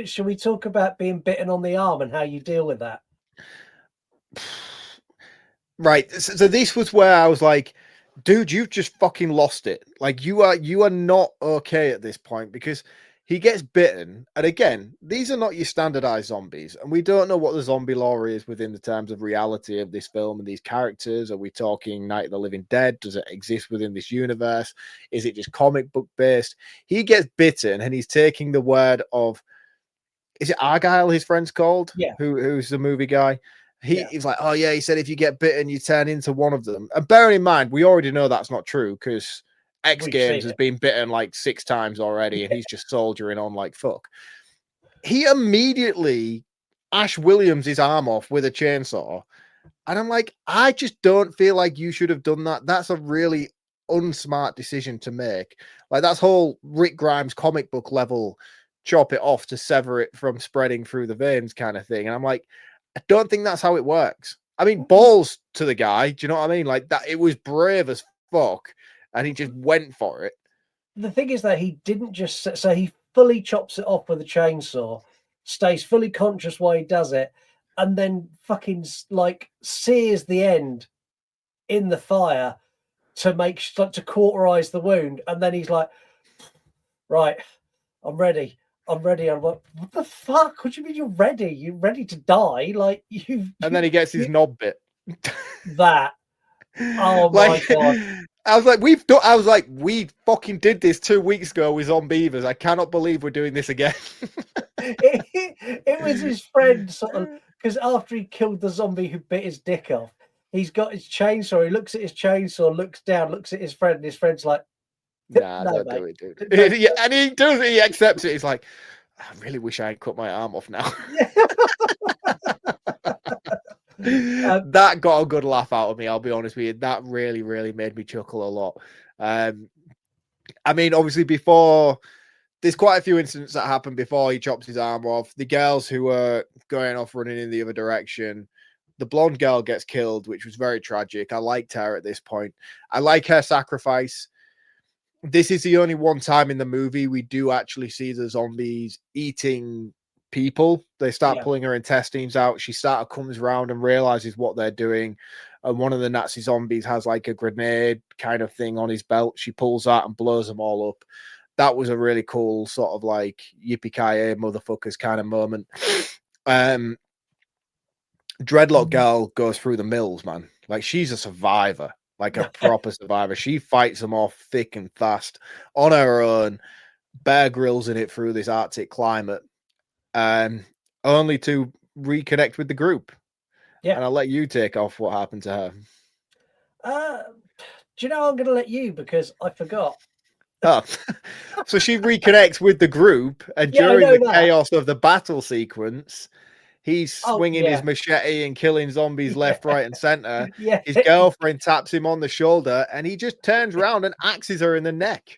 Should we talk about being bitten on the arm and how you deal with that? Right. So this was where I was like, dude, you've just fucking lost it. Like you are not okay at this point, because he gets bitten. And again, these are not your standardized zombies. And we don't know what the zombie lore is within the terms of reality of this film and these characters. Are we talking Night of the Living Dead? Does it exist within this universe? Is it just comic book based? He gets bitten and he's taking the word of, is it Argyle, his friend's called? Yeah. Who's the movie guy? He's like, oh yeah, he said if you get bitten, you turn into one of them. And bearing in mind, we already know that's not true, because X Games has been bitten like 6 times already, and he's just soldiering on like fuck. He immediately Ash Williams his arm off with a chainsaw, and I'm like, I just don't feel like you should have done that. That's a really unsmart decision to make. Like that's whole Rick Grimes comic book level, chop it off to sever it from spreading through the veins kind of thing. And I'm like, I don't think that's how it works. I mean, balls to the guy. Do you know what I mean? Like that, it was brave as fuck, and he just went for it. The thing is that he didn't just so he fully chops it off with a chainsaw, stays fully conscious while he does it, and then fucking like sears the end in the fire to to cauterize the wound, and then he's like, right, I'm ready. I'm like, what the fuck? What do you mean you're ready? You're ready to die? Like you. And then he gets his knob bit. That. Oh my god. I was like, we fucking did this 2 weeks ago with Zombievers. I cannot believe we're doing this again. It was his friend, sort of, because after he killed the zombie who bit his dick off, he's got his chainsaw. He looks at his chainsaw, looks down, looks at his friend, and his friend's like, nah, no, don't do it, dude. Yeah, and he does it, he accepts it. He's like, I really wish I had cut my arm off now. Um, That got a good laugh out of me, I'll be honest with you. That really, really made me chuckle a lot. I mean, obviously, before there's quite a few incidents that happen before he chops his arm off. The girls who were going off running in the other direction, the blonde girl gets killed, which was very tragic. I liked her at this point. I like her sacrifice. This is the only one time in the movie we do actually see the zombies eating people. They start pulling her intestines out. She comes around and realizes what they're doing. And one of the Nazi zombies has like a grenade kind of thing on his belt. She pulls that and blows them all up. That was a really cool sort of like yippee-ki-yay motherfuckers kind of moment. Dreadlock girl goes through the mills, man. Like, she's a survivor, like a proper survivor. She fights them off thick and fast on her own. Bear Grylls in it through this Arctic climate, only to reconnect with the group. Yeah. And I'll let you take off what happened to her. Do you know I'm going to let you because I forgot. Oh. So she reconnects with the group, and during the chaos of the battle sequence, he's swinging his machete and killing zombies left, right, and center. His girlfriend taps him on the shoulder, and he just turns around and axes her in the neck.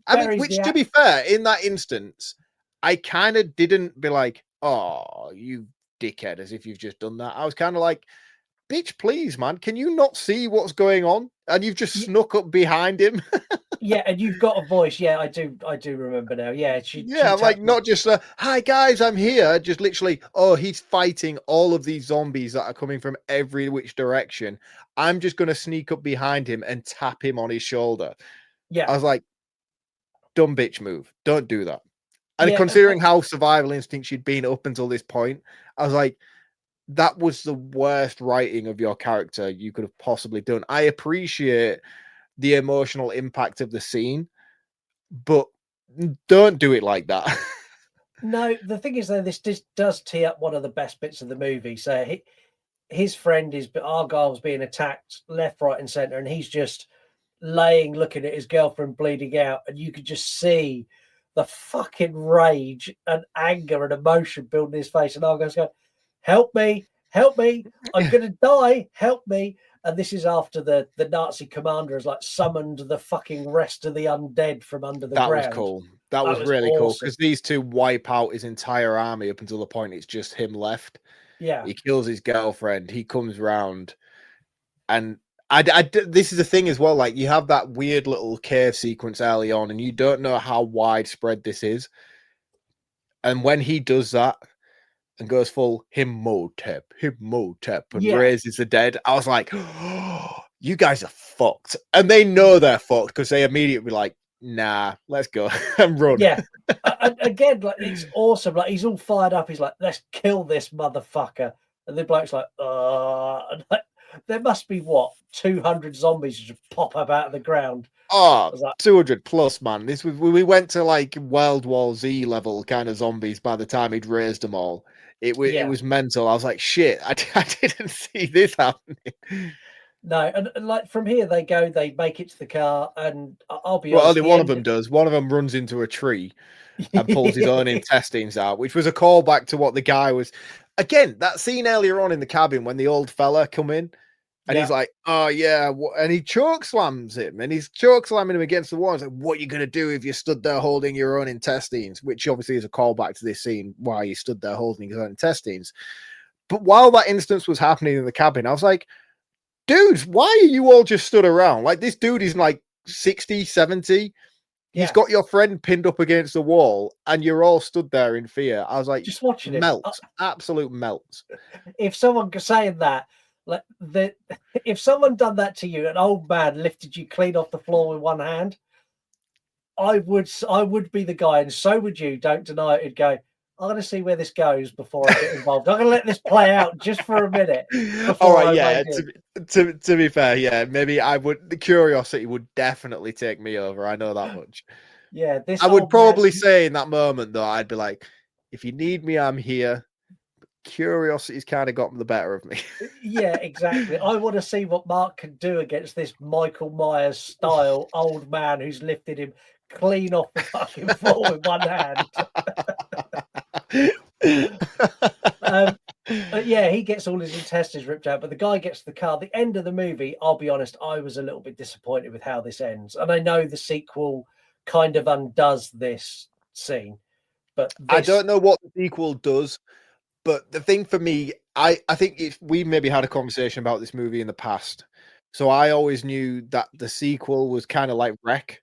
I mean, which, to be fair, in that instance, I kind of didn't be like, "Oh, you dickhead," as if you've just done that. I was kind of like, "Bitch, please, man, can you not see what's going on?" And you've just snuck up behind him. Yeah, and you've got a voice. Yeah, I do remember now. Yeah, I'm like, not just hi guys, I'm here. Just literally, oh, he's fighting all of these zombies that are coming from every which direction. I'm just gonna sneak up behind him and tap him on his shoulder. Yeah, I was like, dumb bitch move. Don't do that. And considering how survival instinct she'd been up until this point, I was like, that was the worst writing of your character you could have possibly done. I appreciate the emotional impact of the scene, but don't do it like that. No, the thing is, though, this does tee up one of the best bits of the movie. So his friend Argyle's being attacked left, right, and center, and he's just looking at his girlfriend bleeding out, and you could just see the fucking rage and anger and emotion building in his face. And Argyle's going, help me, I'm gonna die, help me. And this is after the Nazi commander has like summoned the fucking rest of the undead from under the ground. That was cool. That was really awesome. Cool, because these two wipe out his entire army up until the point it's just him left. Yeah, he kills his girlfriend. He comes round, and this is the thing as well. Like, you have that weird little cave sequence early on, and you don't know how widespread this is. And when he does that and goes full Imhotep, and raises the dead, I was like, oh, you guys are fucked. And they know they're fucked because they immediately like, nah, let's go and run. Yeah. Again, like, it's awesome. Like, he's all fired up. He's like, let's kill this motherfucker. And the bloke's like, and like, there must be 200 zombies just pop up out of the ground. Oh, like, 200 plus, man. We went to like World War Z level kind of zombies by the time he'd raised them all. It was mental. I was like, shit, I didn't see this happening. No, and like from here they make it to the car, and I'll be honest. Only one of them does. One of them runs into a tree and pulls his own intestines out, which was a callback to what the guy was. Again, that scene earlier on in the cabin when the old fella come in. And he's like, oh, yeah. And he choke slams him. And he's choke slamming him against the wall. He's like, what are you going to do if you stood there holding your own intestines? Which obviously is a callback to this scene, why he stood there holding his own intestines. But while that instance was happening in the cabin, I was like, dudes, why are you all just stood around? Like, this dude is like 60, 70. He's got your friend pinned up against the wall, and you're all stood there in fear. I was like, just watching it. Melt. Absolute melt. If someone was saying that, like if someone done that to you, an old man lifted you clean off the floor with one hand, I would be the guy, and so would you. Don't deny it. It'd go, I'm going to see where this goes before I get involved. I'm going to let this play out just for a minute. All right, yeah. To be fair, yeah, maybe I would. The curiosity would definitely take me over. I know that much. Yeah, I would probably say in that moment though, I'd be like, if you need me, I'm here. Curiosity's kind of got the better of me. Yeah, exactly. I want to see what Mark can do against this Michael Myers style old man who's lifted him clean off the fucking floor with one hand. But yeah, he gets all his intestines ripped out, but the guy gets the car. The end of the movie, I'll be honest, I was a little bit disappointed with how this ends. And I know the sequel kind of undoes this scene, but I don't know what the sequel does, but the thing for me, I think if we maybe had a conversation about this movie in the past. So I always knew that the sequel was kind of like Wreck,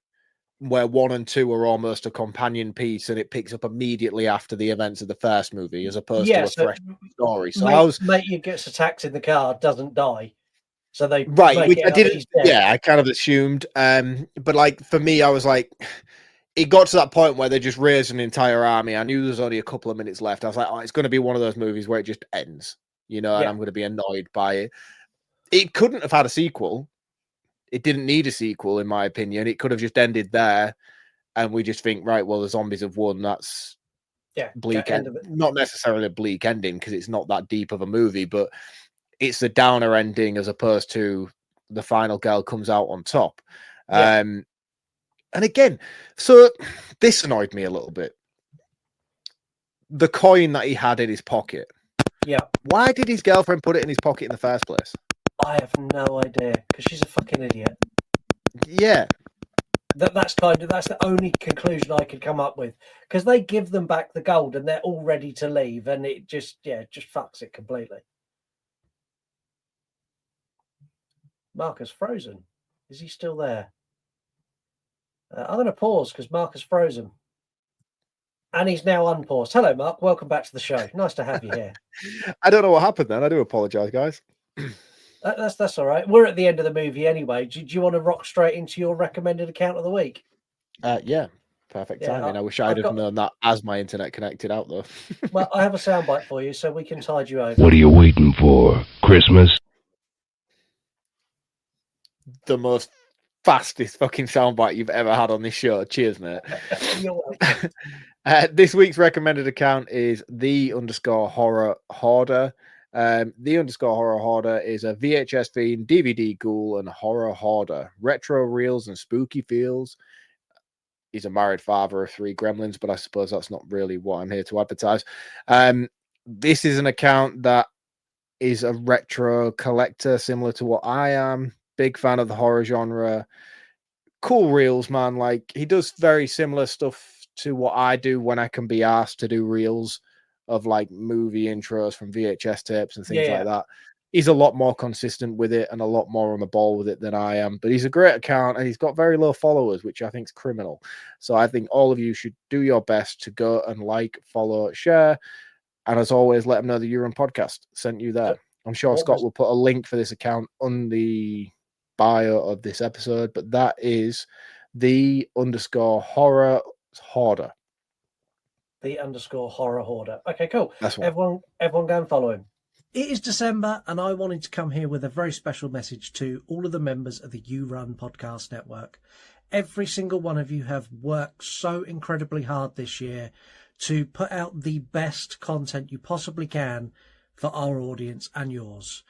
where 1 and 2 are almost a companion piece and it picks up immediately after the events of the first movie as opposed to a fresh story. So mate who gets attacked in the car doesn't die. So they which I didn't. Yeah, I kind of assumed. But like for me, I was like, it got to that point where they just raised an entire army. I knew there was only a couple of minutes left. I was like, oh, it's going to be one of those movies where it just ends, and I'm going to be annoyed by it. It couldn't have had a sequel. It didn't need a sequel, in my opinion. It could have just ended there, and we just think, right, well, the zombies have won. That's bleak end. Not necessarily a bleak ending because it's not that deep of a movie, but it's the downer ending as opposed to the final girl comes out on top. And again, so this annoyed me a little bit. The coin that he had in his pocket. Yeah. Why did his girlfriend put it in his pocket in the first place? I have no idea because she's a fucking idiot. Yeah. That's the only conclusion I could come up with because they give them back the gold and they're all ready to leave and it just fucks it completely. Mark is frozen. Is he still there? I'm going to pause because Mark is frozen. And he's now unpaused. Hello, Mark. Welcome back to the show. Nice to have you here. I don't know what happened then. I do apologise, guys. That's all right. We're at the end of the movie anyway. Do you want to rock straight into your recommended account of the week? Yeah. Perfect timing. I wish I'd have known that as my internet connected out, though. Well, I have a soundbite for you so we can tide you over. What are you waiting for? Christmas? The most fastest fucking soundbite you've ever had on this show. Cheers, mate. You're welcome. This week's recommended account is _horror hoarder. _horror hoarder is a VHS fiend, DVD ghoul, and horror hoarder. Retro reels and spooky feels. He's a married father of 3 gremlins, but I suppose that's not really what I'm here to advertise. This is an account that is a retro collector, similar to what I am. Big fan of the horror genre. Cool reels, man. Like, he does very similar stuff to what I do when I can be asked to do reels of like movie intros from VHS tapes and things like that. He's a lot more consistent with it and a lot more on the ball with it than I am. But he's a great account and he's got very low followers, which I think is criminal. So I think all of you should do your best to go and like, follow, share. And as always, let them know the You Run Podcast sent you there. I'm sure Scott will put a link for this account on the bio of this episode, but that is the _horror hoarder. The _horror hoarder. Okay, cool. That's one. Everyone go and follow him. It is December, and I wanted to come here with a very special message to all of the members of the You Run Podcast Network. Every single one of you have worked so incredibly hard this year to put out the best content you possibly can for our audience and yours.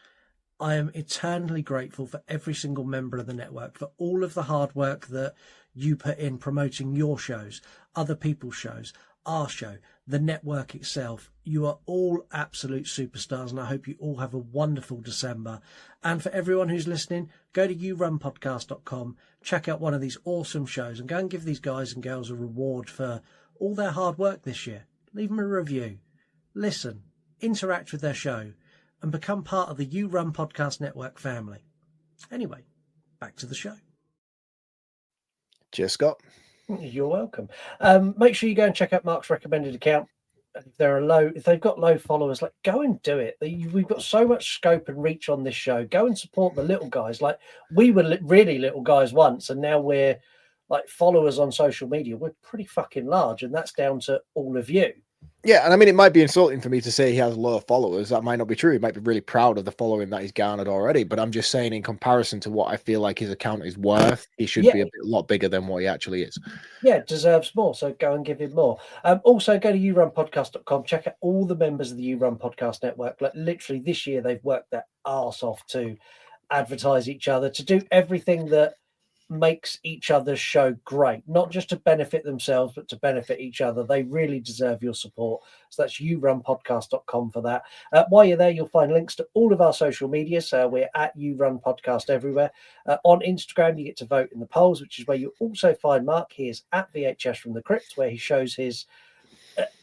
I am eternally grateful for every single member of the network, for all of the hard work that you put in promoting your shows, other people's shows, our show, the network itself. You are all absolute superstars, and I hope you all have a wonderful December. And for everyone who's listening, go to yourunpodcast.com, check out one of these awesome shows, and go and give these guys and girls a reward for all their hard work this year. Leave them a review, listen, interact with their show, and become part of the You Run Podcast Network family. Anyway, back to the show. Cheers, Scott. You're welcome. Make sure you go and check out Mark's recommended account. If they've got low followers, like, go and do it. We've got so much scope and reach on this show. Go and support the little guys. Like, we were really little guys once, and now we're like followers on social media. We're pretty fucking large, and that's down to all of you. Yeah, and I mean, it might be insulting for me to say he has low followers. That might not be true. He might be really proud of the following that he's garnered already. But I'm just saying, in comparison to what I feel like his account is worth, he should be a lot bigger than what he actually is. Yeah, deserves more. So go and give him more. Also, go to yourunpodcast.com. Check out all the members of the You Run Podcast Network. Like, literally this year, they've worked their arse off to advertise each other, to do everything that makes each other's show great, not just to benefit themselves, but to benefit each other. They really deserve your support. So that's yourunpodcast.com for that. While you're there, you'll find links to all of our social media. So we're at You Run Podcast everywhere. On Instagram, you get to vote in the polls, which is where you also find Mark. He is at VHS from the Crypt, where he shows his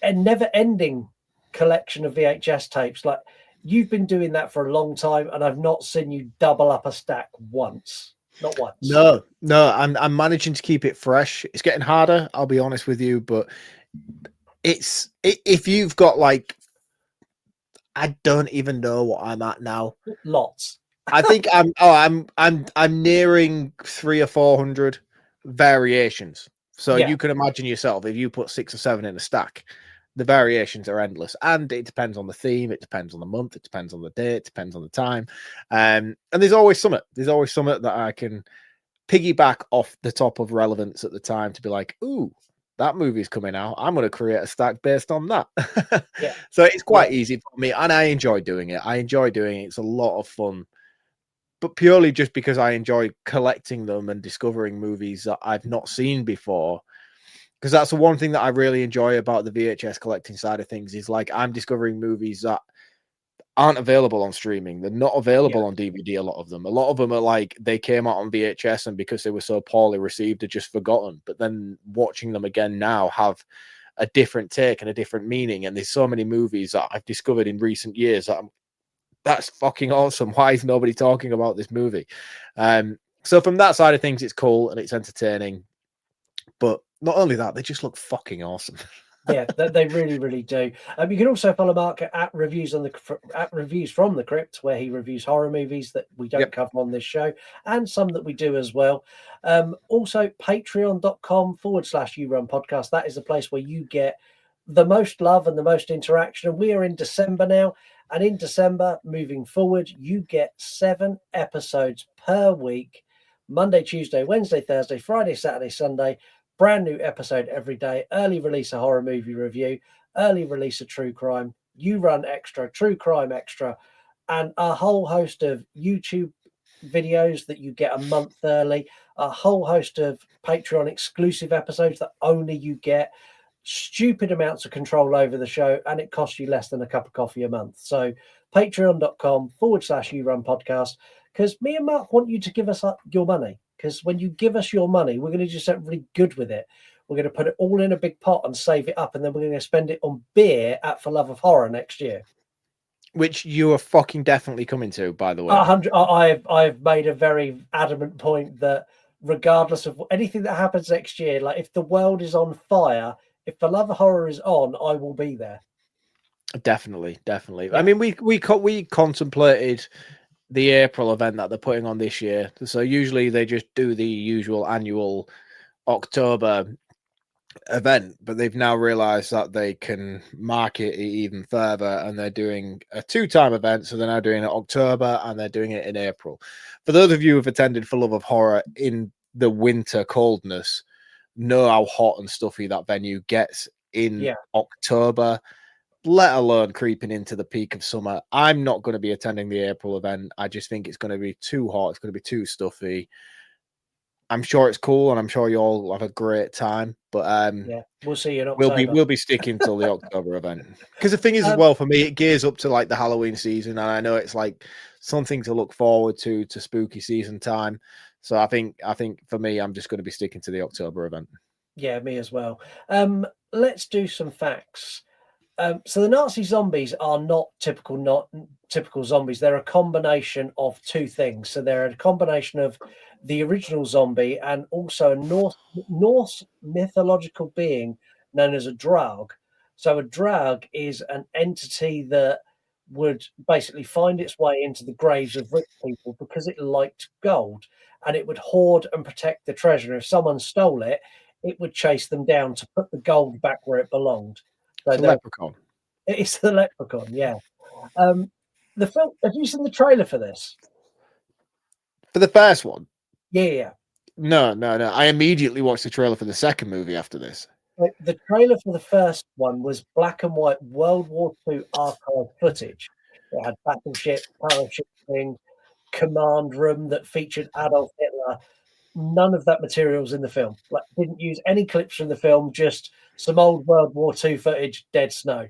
a never-ending collection of VHS tapes. Like, you've been doing that for a long time, and I've not seen you double up a stack once. Not once. No, I'm managing to keep it fresh. It's getting harder, I'll be honest with you, but if you've got like, I don't even know what I'm at now. Lots. I think I'm nearing 300 or 400 variations. So Yeah. you can imagine yourself, if you put 6 or 7 in a stack, the variations are endless, and it depends on the theme, it depends on the month, it depends on the day, it depends on the time, and there's always something that I can piggyback off the top of relevance at the time to be like, ooh, that movie's coming out, I'm going to create a stack based on that. Yeah. So it's quite easy for me, and I enjoy doing it. It's a lot of fun, but purely just because I enjoy collecting them and discovering movies that I've not seen before. Because that's the one thing that I really enjoy about the VHS collecting side of things, is like I'm discovering movies that aren't available on streaming. They're not available on DVD, a lot of them. A lot of them are like, they came out on VHS and because they were so poorly received, they're just forgotten. But then watching them again now have a different take and a different meaning. And there's so many movies that I've discovered in recent years that that's fucking awesome. Why is nobody talking about this movie? So from that side of things, it's cool and it's entertaining. But not only that, they just look fucking awesome. Yeah, they really, really do. You can also follow Mark at reviews from the Crypt, where he reviews horror movies that we don't cover on this show, and some that we do as well. Also, patreon.com/You Run Podcast. That is the place where you get the most love and the most interaction. And we are in December now, and in December, moving forward, you get 7 episodes per week: Monday, Tuesday, Wednesday, Thursday, Friday, Saturday, Sunday. Brand new episode every day, early release a horror movie review, early release a true crime, You Run Extra, True Crime Extra, and a whole host of YouTube videos that you get a month early, a whole host of Patreon exclusive episodes that only you get, stupid amounts of control over the show, and it costs you less than a cup of coffee a month. So patreon.com/You Run Podcast, because me and Mark want you to give us your money. Because when you give us your money, we're going to do something really good with it. We're going to put it all in a big pot and save it up, and then we're going to spend it on beer at For Love of Horror next year. Which you are fucking definitely coming to, by the way. I've made a very adamant point that regardless of anything that happens next year, like if the world is on fire, if For Love of Horror is on, I will be there. Definitely. Yeah. I mean, we contemplated the April event that they're putting on this year. So usually they just do the usual annual October event, but they've now realized that they can market it even further, and they're doing a 2-time event. So they're now doing it in October and they're doing it in April. For those of you who've attended For Love of Horror in the winter coldness, know how hot and stuffy that venue gets in October, let alone creeping into the peak of summer. I'm not going to be attending the April event. I just think it's going to be too hot. It's going to be too stuffy. I'm sure it's cool, and I'm sure you all have a great time. But we'll see you in October. We'll be sticking till the October event, because the thing is as well, for me, it gears up to like the Halloween season, and I know it's like something to look forward to spooky season time. So I think for me, I'm just going to be sticking to the October event. Yeah, me as well. Let's do some facts. So the Nazi zombies are not typical zombies. They're a combination of 2 things. So they're a combination of the original zombie and also a Norse mythological being known as a Draug. So a Draug is an entity that would basically find its way into the graves of rich people because it liked gold, and it would hoard and protect the treasure. If someone stole it, it would chase them down to put the gold back where it belonged. So it's a leprechaun. It's the leprechaun, yeah. The film. Have you seen the trailer for this? For the first one? Yeah. No. I immediately watched the trailer for the second movie after this. The trailer for the first one was black and white World War II archive footage. It had battleship, parachuting, command room that featured Adolf Hitler. None of that material's in the film. Like, didn't use any clips from the film, just some old World War II footage, dead snow.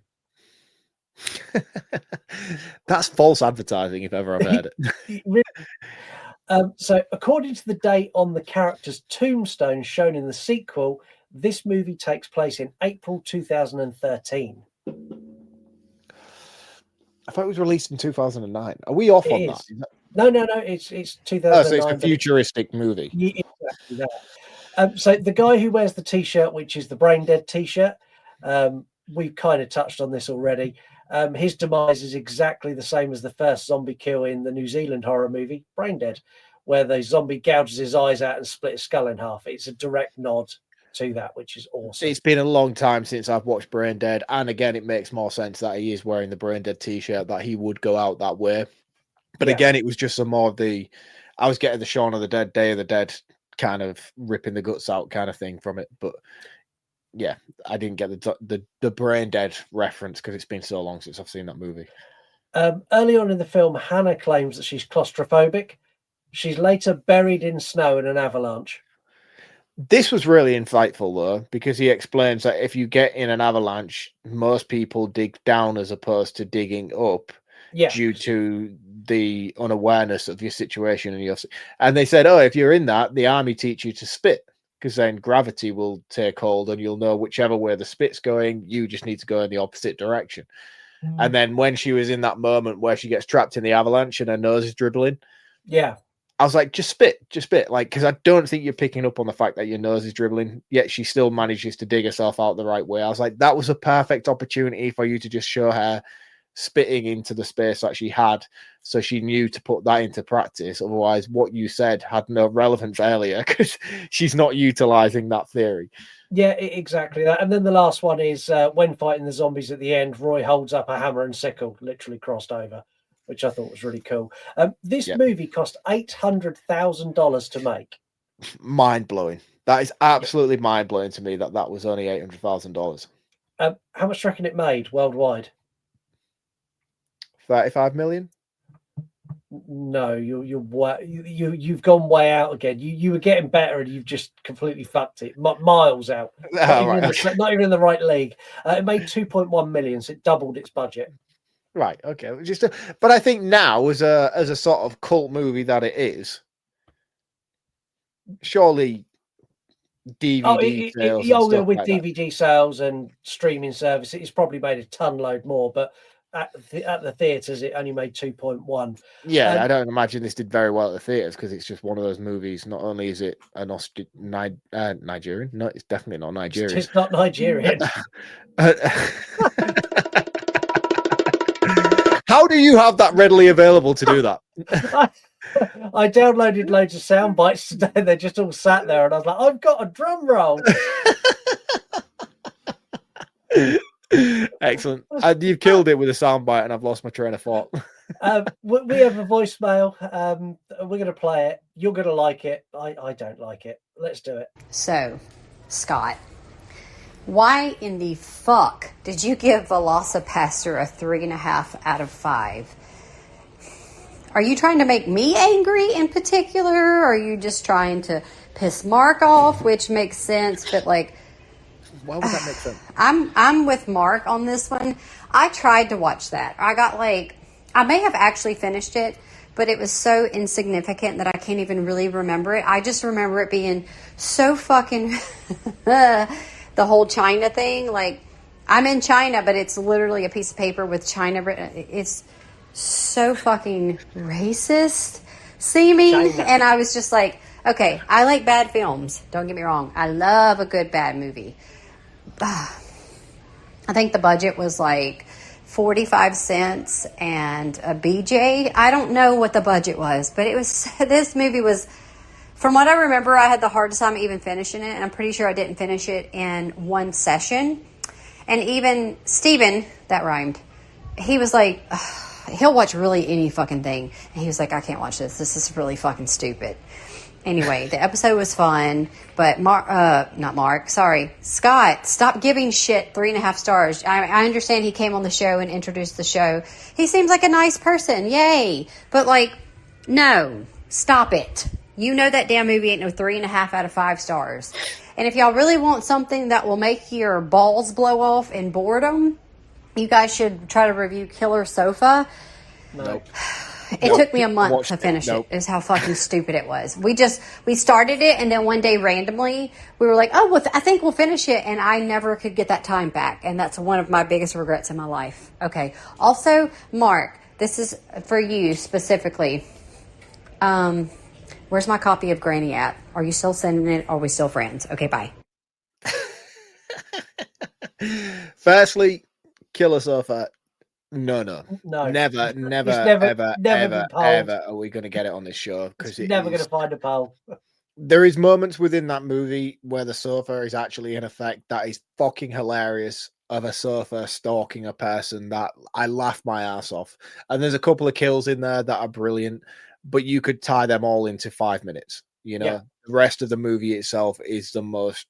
That's false advertising, if ever I've heard it. Really. So, according to the date on the character's tombstone shown in the sequel, this movie takes place in April 2013. I thought it was released in 2009. Are we off on that? No. It's 2009. Oh, so it's a futuristic movie. Yeah, exactly that. So the guy who wears the T-shirt, which is the Brain Dead T-shirt, we've kind of touched on this already. His demise is exactly the same as the first zombie kill in the New Zealand horror movie Brain Dead, where the zombie gouges his eyes out and split his skull in half. It's a direct nod to that, which is awesome. It's been a long time since I've watched Brain Dead, and again, it makes more sense that he is wearing the Brain Dead T-shirt, that he would go out that way. But again, it was just some more of the, I was getting the Shaun of the Dead, Day of the Dead kind of ripping the guts out kind of thing from it. But yeah, I didn't get the Brain Dead reference because it's been so long since I've seen that movie. Early on in the film, Hannah claims that she's claustrophobic. She's later buried in snow in an avalanche. This was really insightful, though, because he explains that if you get in an avalanche, most people dig down as opposed to digging up due to the unawareness of your situation. And they said, if you're in that, the army teach you to spit, because then gravity will take hold and you'll know whichever way the spit's going, you just need to go in the opposite direction. And then when she was in that moment where she gets trapped in the avalanche and her nose is dribbling, I was like, just spit, like, because I don't think you're picking up on the fact that your nose is dribbling, yet she still manages to dig herself out the right way. I was like, that was a perfect opportunity for you to just show her spitting into the space that she had, so she knew to put that into practice. Otherwise, what you said had no relevance earlier, because she's not utilizing that theory. Yeah, exactly that. And then the last one is when fighting the zombies at the end, Roy holds up a hammer and sickle, literally crossed over, which I thought was really cool. This movie cost $800,000 to make. Mind blowing. That is absolutely mind blowing to me that was only $800,000. How much do you reckon it made worldwide? 35 million. No, you've gone way out again. You were getting better and you've just completely fucked it. Miles out. Not even in the right league. It made 2.1 million, so it doubled its budget. Right. Okay. But I think now, as a sort of cult movie that it is, surely DVD sales. With DVD sales and streaming service, it's probably made a ton load more. But at the theaters, it only made 2.1. Yeah, I don't imagine this did very well at the theaters, because it's just one of those movies. Not only is it Nigerian, no, it's definitely not Nigerian. It's not Nigerian. How do you have that readily available to do that? I downloaded loads of sound bites today. They're just all sat there, and I was like, I've got a drum roll. Excellent. You've killed it with a soundbite, and I've lost my train of thought. We have a voicemail. We're going to play it. You're going to like it. I don't like it. Let's do it. So, Scott, why in the fuck did you give Velocipaster a 3.5 out of 5? Are you trying to make me angry in particular? Or are you just trying to piss Mark off, which makes sense, but like, why would that make sense? I'm with Mark on this one. I tried to watch that. I may have actually finished it, but it was so insignificant that I can't even really remember it. I just remember it being so fucking the whole China thing. Like, I'm in China, but it's literally a piece of paper with China written. It's so fucking racist seeming. China. And I was just like, okay, I like bad films. Don't get me wrong. I love a good bad movie. I think the budget was like 45 cents and a BJ. I don't know what the budget was, but this movie was, from what I remember, I had the hardest time even finishing it, and I'm pretty sure I didn't finish it in one session. And even Steven, that rhymed, he was like, he'll watch really any fucking thing. And he was like, I can't watch this. This is really fucking stupid. Anyway, the episode was fun, but Scott, stop giving shit 3.5 stars. I understand he came on the show and introduced the show. He seems like a nice person. Yay. But like, no, stop it. You know that damn movie ain't no 3.5 out of 5 stars. And if y'all really want something that will make your balls blow off in boredom, you guys should try to review Killer Sofa. Nope. It took me a month Watched to it. finish Nope. it. Is how fucking stupid it was. We started it, and then one day randomly we were like, "Oh, well, I think we'll finish it," and I never could get that time back, and that's one of my biggest regrets in my life. Okay. Also, Mark, this is for you specifically. Where's my copy of Granny at? Are you still sending it? Are we still friends? Okay, bye. Firstly, Killer Sofa. No. It's Never, never been polled. ever are we going to get it on this show, because It's never going to find a poll. there is moments within that movie where the sofa is actually in effect that is fucking hilarious, of a sofa stalking a person, that I laugh my ass off. And there's a couple of kills in there that are brilliant, but you could tie them all into 5 minutes. You know, Yeah. The rest of the movie itself is the most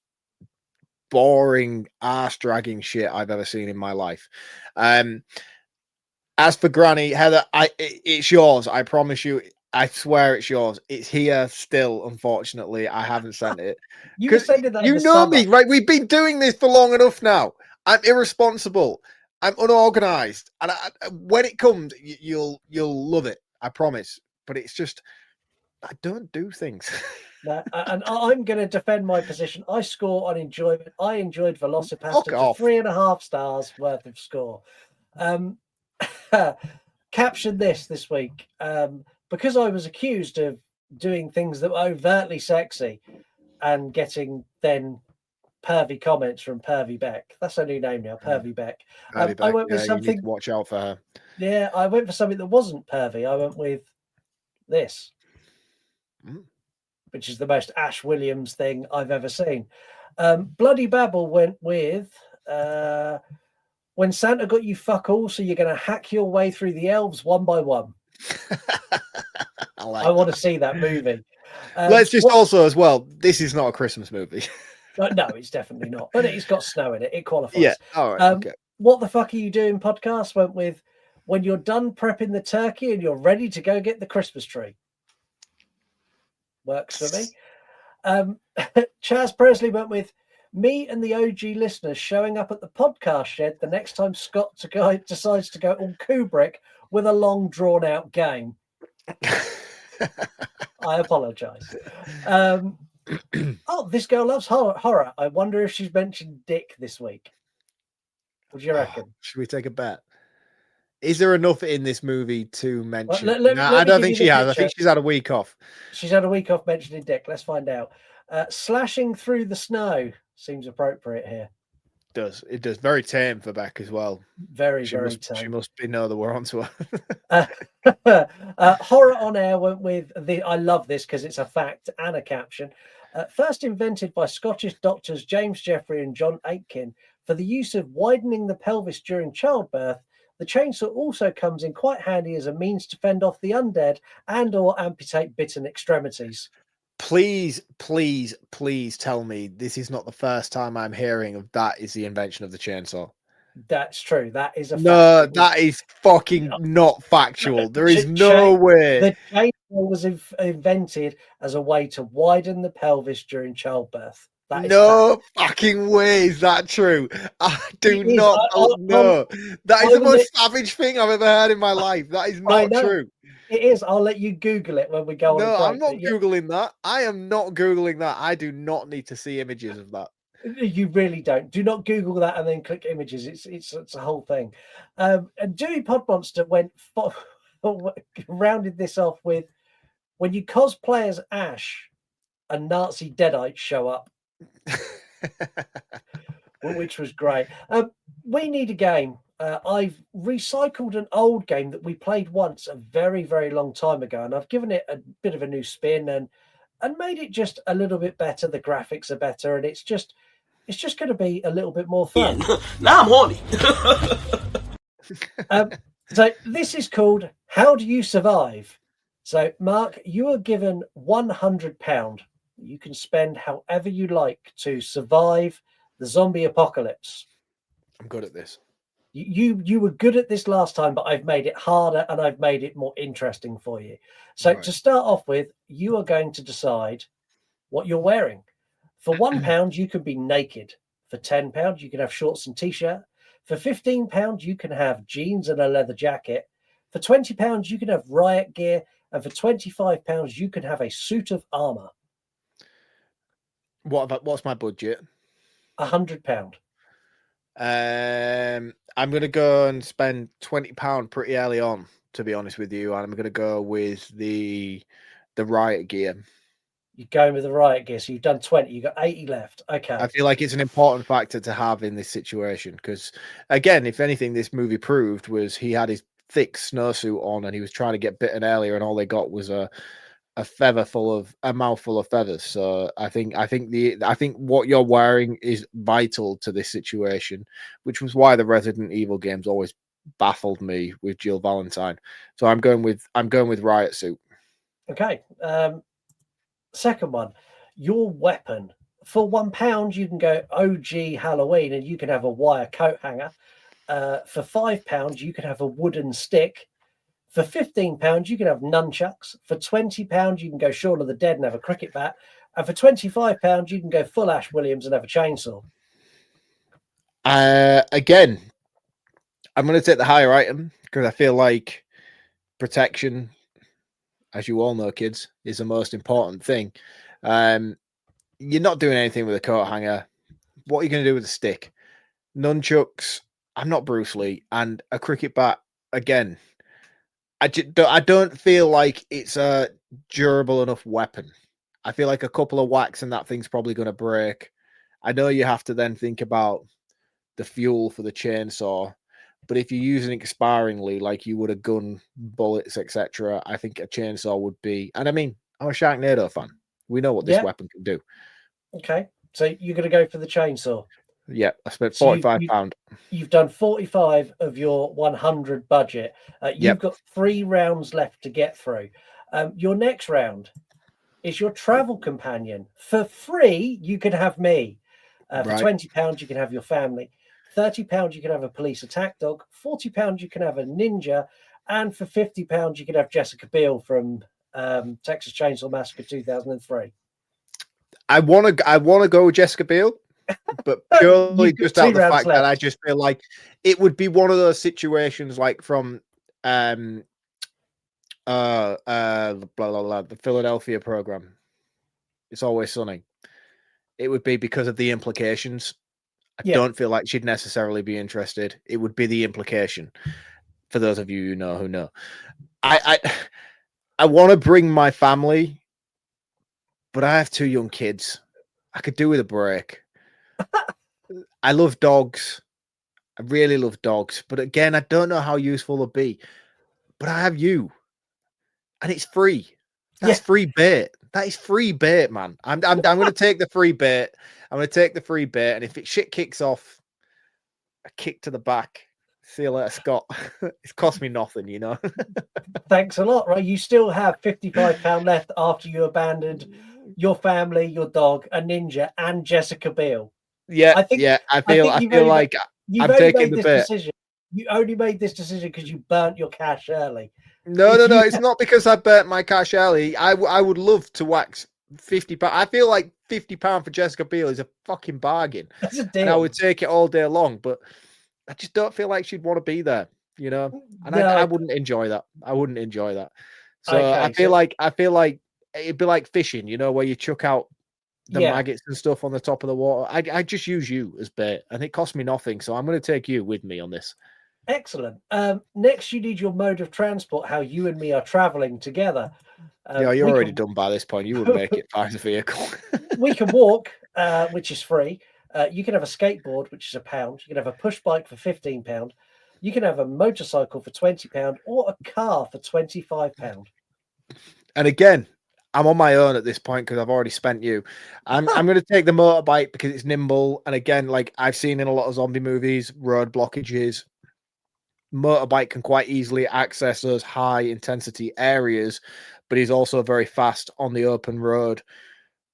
boring, ass dragging shit I've ever seen in my life. As for Granny, Heather, it's yours. I promise you. I swear it's yours. It's here still. Unfortunately, I haven't sent it. You were sending that in You the know summer. me, right? We've been doing this for long enough now. I'm irresponsible. I'm unorganized, and when it comes, you'll love it. I promise. But it's just, I don't do things. No, and I'm going to defend my position. I score on enjoyment. I enjoyed Velocipastor Fuck to off. 3.5 stars worth of score. Captioned this week because I was accused of doing things that were overtly sexy and getting then pervy comments from Pervy Beck. That's her new name now, Pervy Beck. I went with You need something. to watch out for her. Yeah, I went for something that wasn't pervy. I went with this, which is the most Ash Williams thing I've ever seen. Bloody Babble went with when Santa got you fuck all, so you're going to hack your way through the elves one by one. I want to see that movie. Let's just also as well, this is not a Christmas movie. No, it's definitely not. But it's got snow in it. It qualifies. Yeah. All right. Okay. What the fuck are you doing? Podcast went with when you're done prepping the turkey and you're ready to go get the Christmas tree. Works for me. Chaz Presley went with me and the OG listeners showing up at the podcast shed the next time Scott decides to go all Kubrick with a long drawn out game. I apologize. Oh, this girl loves horror. I wonder if she's mentioned Dick this week. What do you reckon? Should we take a bet? Is there enough in this movie to mention? let I me don't give think you she the has. I picture. think she's had a week off. She's had a week off mentioning Dick. Let's find out. Slashing through the snow seems appropriate here. It does. Very tame for Beck as well. Very She tame. must be know that we're onto her. Horror on Air went with I love this because it's a fact and a caption. First invented by Scottish doctors James Jeffrey and John Aitken for the use of widening the pelvis during childbirth, the chainsaw also comes in quite handy as a means to fend off the undead and or amputate bitten extremities. Please tell me this is not the first time I'm hearing of that is the invention of the chainsaw. That's true. That is a fact. No, that is fucking not factual. There is no way. The chainsaw was invented as a way to widen the pelvis during childbirth. That is No fucking way is that true. I do It is. not know. That is I the will most savage thing I've ever heard in my life. That is I not know. true. It is. I'll let you Google it when we go on. No, a I'm break, not but yeah, Googling that. I am not Googling that. I do not need to see images of that. You really don't. Do not Google that and then click images. It's a whole thing. And Dewey Podmonster rounded this off with when you cosplay as Ash and Nazi Deadites show up, which was great. We need a game. I've recycled an old game that we played once a very, very long time ago, and I've given it a bit of a new spin and made it just a little bit better. The graphics are better, and it's just going to be a little bit more fun. Now I'm horny. So this is called How Do You Survive? So, Mark, you are given £100. You can spend however you like to survive the zombie apocalypse. I'm good at this. You were good at this last time, but I've made it harder and I've made it more interesting for you. So Right. to start off with, you are going to decide what you're wearing. For £1, you can be naked. For £10, you can have shorts and t-shirt. For £15, you can have jeans and a leather jacket. For £20, you can have riot gear. And for £25, you can have a suit of armor. What's my budget? £100. I'm gonna go and spend £20 pretty early on, to be honest with you, and I'm gonna go with the riot gear. You're going with the riot gear. So you've done 20. You've got 80 left. Okay. I feel like it's an important factor to have in this situation because, again, if anything, this movie proved was he had his thick snowsuit on and he was trying to get bitten earlier, and all they got was a mouthful of feathers. So I think what you're wearing is vital to this situation, which was why the Resident Evil games always baffled me with Jill Valentine. So I'm going with riot suit. Okay. Second one, your weapon. For £1, you can go OG Halloween and you can have a wire coat hanger. For £5, you can have a wooden stick. For £15, you can have nunchucks. For £20, you can go Shaun of the Dead and have a cricket bat. And for £25, you can go full Ash Williams and have a chainsaw. Again, I'm going to take the higher item because I feel like protection, as you all know, kids, is the most important thing. You're not doing anything with a coat hanger. What are you going to do with a stick? Nunchucks. I'm not Bruce Lee, and a cricket bat. Again, I don't feel like it's a durable enough weapon. I feel like a couple of whacks and that thing's probably going to break. I know you have to then think about the fuel for the chainsaw, but if you're using it sparingly, like you would a gun, bullets, etc., I think a chainsaw would be. And I mean, I'm a Sharknado fan. We know what this weapon can do. Okay, so you're going to go for the chainsaw. Yeah, I spent £45. You've done 45 of your 100 budget. You've got 3 rounds left to get through. Your next round is your travel companion. For free, you can have me. For £20, you can have your family. £30, you can have a police attack dog. £40, you can have a ninja. And for £50, you can have Jessica Biel from Texas Chainsaw Massacre 2003. I want to go with Jessica Biel, but purely just out of the fact that I just feel like it would be one of those situations like from the Philadelphia program. It's Always Sunny. It would be because of the implications. I don't feel like she'd necessarily be interested. It would be the implication. For those of you who know. I want to bring my family, but I have 2 young kids. I could do with a break. I love dogs. I really love dogs. But again, I don't know how useful they'll be. But I have you. And it's free. That's free bait. That is free bait, man. I'm going to take the free bait. I'm going to take the free bait. And if shit kicks off, a kick to the back. See you later, Scott. It's cost me nothing, you know. Thanks a lot, right? You still have £55 left after you abandoned your family, your dog, a ninja, and Jessica Biel. I feel like I'm taking the bait. You only made this decision because you burnt your cash early. No. It's not because I burnt my cash early. I would love to wax £50. I feel like £50 for Jessica Biel is a fucking bargain. That's a deal. And I would take it all day long, but I just don't feel like she'd want to be there, you know. And I wouldn't enjoy that. So okay, I feel like it'd be like fishing, you know, where you chuck out the maggots and stuff on the top of the water. I just use you as bait, and it cost me nothing. So I'm going to take you with me on this. Excellent. Next, you need your mode of transport, how you and me are traveling together. You're already done by this point. You would make it by the vehicle. We can walk, which is free. You can have a skateboard, which is £1. You can have a push bike for £15. You can have a motorcycle for £20 or a car for £25. And again, I'm on my own at this point because I've already spent you. I'm going to take the motorbike because it's nimble. And again, like I've seen in a lot of zombie movies, road blockages. Motorbike can quite easily access those high intensity areas, but he's also very fast on the open road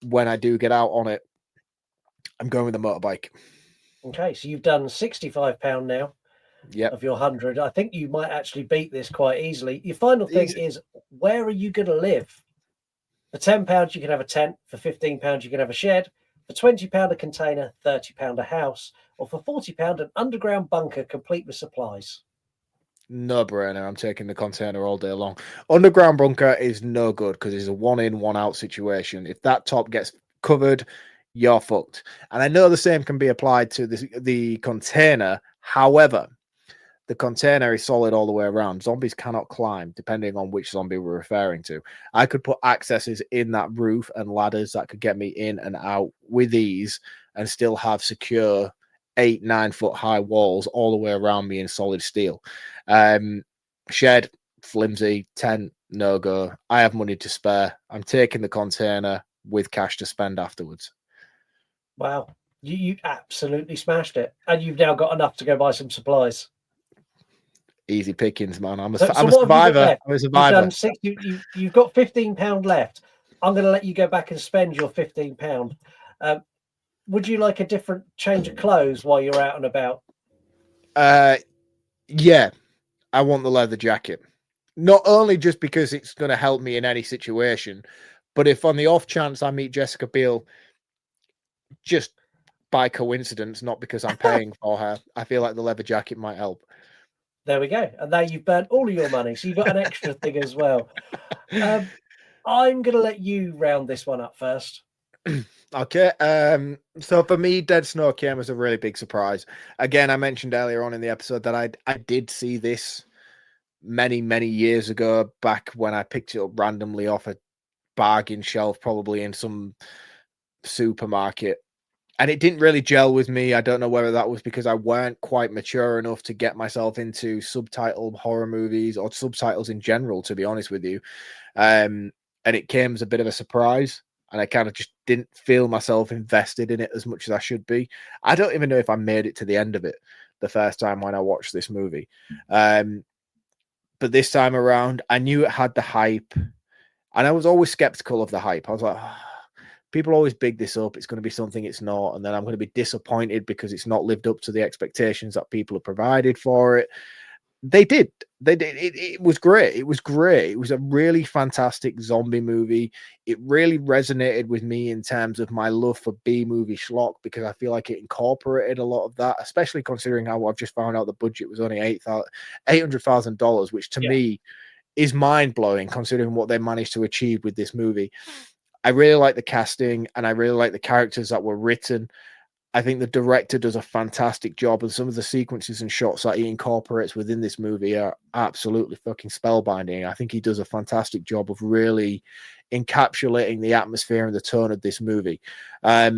when I do get out on it. I'm going with the motorbike. Okay, so you've done £65 now. Yep. of your 100. I think you might actually beat this quite easily. Your final thing Easy. is, where are you going to live? For £10, you can have a tent. For £15, you can have a shed. For £20, a container. £30, a house. Or for £40, an underground bunker complete with supplies. No brainer. I'm taking the container all day long. Underground bunker is no good because it's a 1 in, 1 out situation. If that top gets covered, you're fucked. And I know the same can be applied to the container. However, the container is solid all the way around. Zombies cannot climb, depending on which zombie we're referring to. I could put accesses in that roof and ladders that could get me in and out with ease and still have secure 8-9 foot high walls all the way around me in solid steel. Shed, flimsy, tent, no go. I have money to spare. I'm taking the container with cash to spend afterwards. Wow. You absolutely smashed it. And you've now got enough to go buy some supplies. Easy pickings, man. I'm a So what have you got survivor. left? I'm a survivor. You've got £15 left. I'm going to let you go back and spend your £15. Would you like a different change of clothes while you're out and about? Yeah, I want the leather jacket. Not only just because it's going to help me in any situation, but if on the off chance I meet Jessica Biel just by coincidence, not because I'm paying for her, I feel like the leather jacket might help. There we go. And now you've burnt all of your money. So you've got an extra thing as well. I'm going to let you round this one up first. Okay. So for me, Dead Snow came as a really big surprise. Again, I mentioned earlier on in the episode that I did see this many, many years ago, back when I picked it up randomly off a bargain shelf, probably in some supermarket. And it didn't really gel with me. I don't know whether that was because I weren't quite mature enough to get myself into subtitled horror movies or subtitles in general, to be honest with you. And it came as a bit of a surprise. And I kind of just didn't feel myself invested in it as much as I should be. I don't even know if I made it to the end of it the first time when I watched this movie. But this time around, I knew it had the hype. And I was always skeptical of the hype. I was like, people always big this up. It's going to be something it's not. And then I'm going to be disappointed because it's not lived up to the expectations that people have provided for it. They did. It was great. It was great. It was a really fantastic zombie movie. It really resonated with me in terms of my love for B-movie schlock, because I feel like it incorporated a lot of that, especially considering how I've just found out the budget was only $800,000, which to me is mind-blowing considering what they managed to achieve with this movie. I really like the casting and I really like the characters that were written. I think the director does a fantastic job, and some of the sequences and shots that he incorporates within this movie are absolutely fucking spellbinding. I think he does a fantastic job of really encapsulating the atmosphere and the tone of this movie. I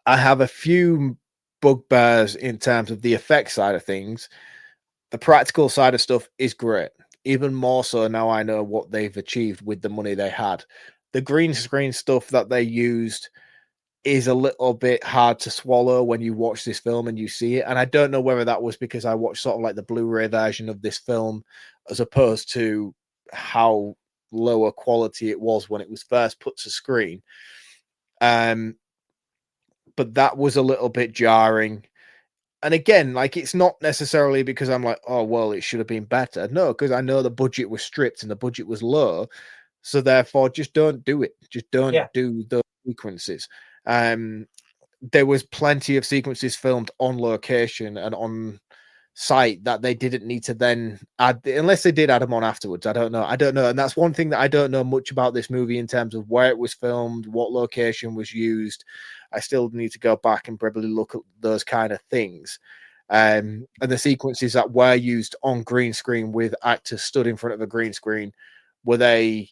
have a few bugbears in terms of the effects side of things. The practical side of stuff is great, even more so now I know what they've achieved with the money they had. The green screen stuff that they used is a little bit hard to swallow when you watch this film and you see it. And I don't know whether that was because I watched sort of like the Blu-ray version of this film as opposed to how lower quality it was when it was first put to screen. But that was a little bit jarring. And again, like, it's not necessarily because I'm like, oh, well, it should have been better. No, because I know the budget was stripped and the budget was low. So therefore, just don't do it. Just don't do those sequences. There was plenty of sequences filmed on location and on site that they didn't need to then add, unless they did add them on afterwards. I don't know. And that's one thing that I don't know much about this movie in terms of where it was filmed, what location was used. I still need to go back and probably look at those kind of things. And the sequences that were used on green screen with actors stood in front of a green screen, were they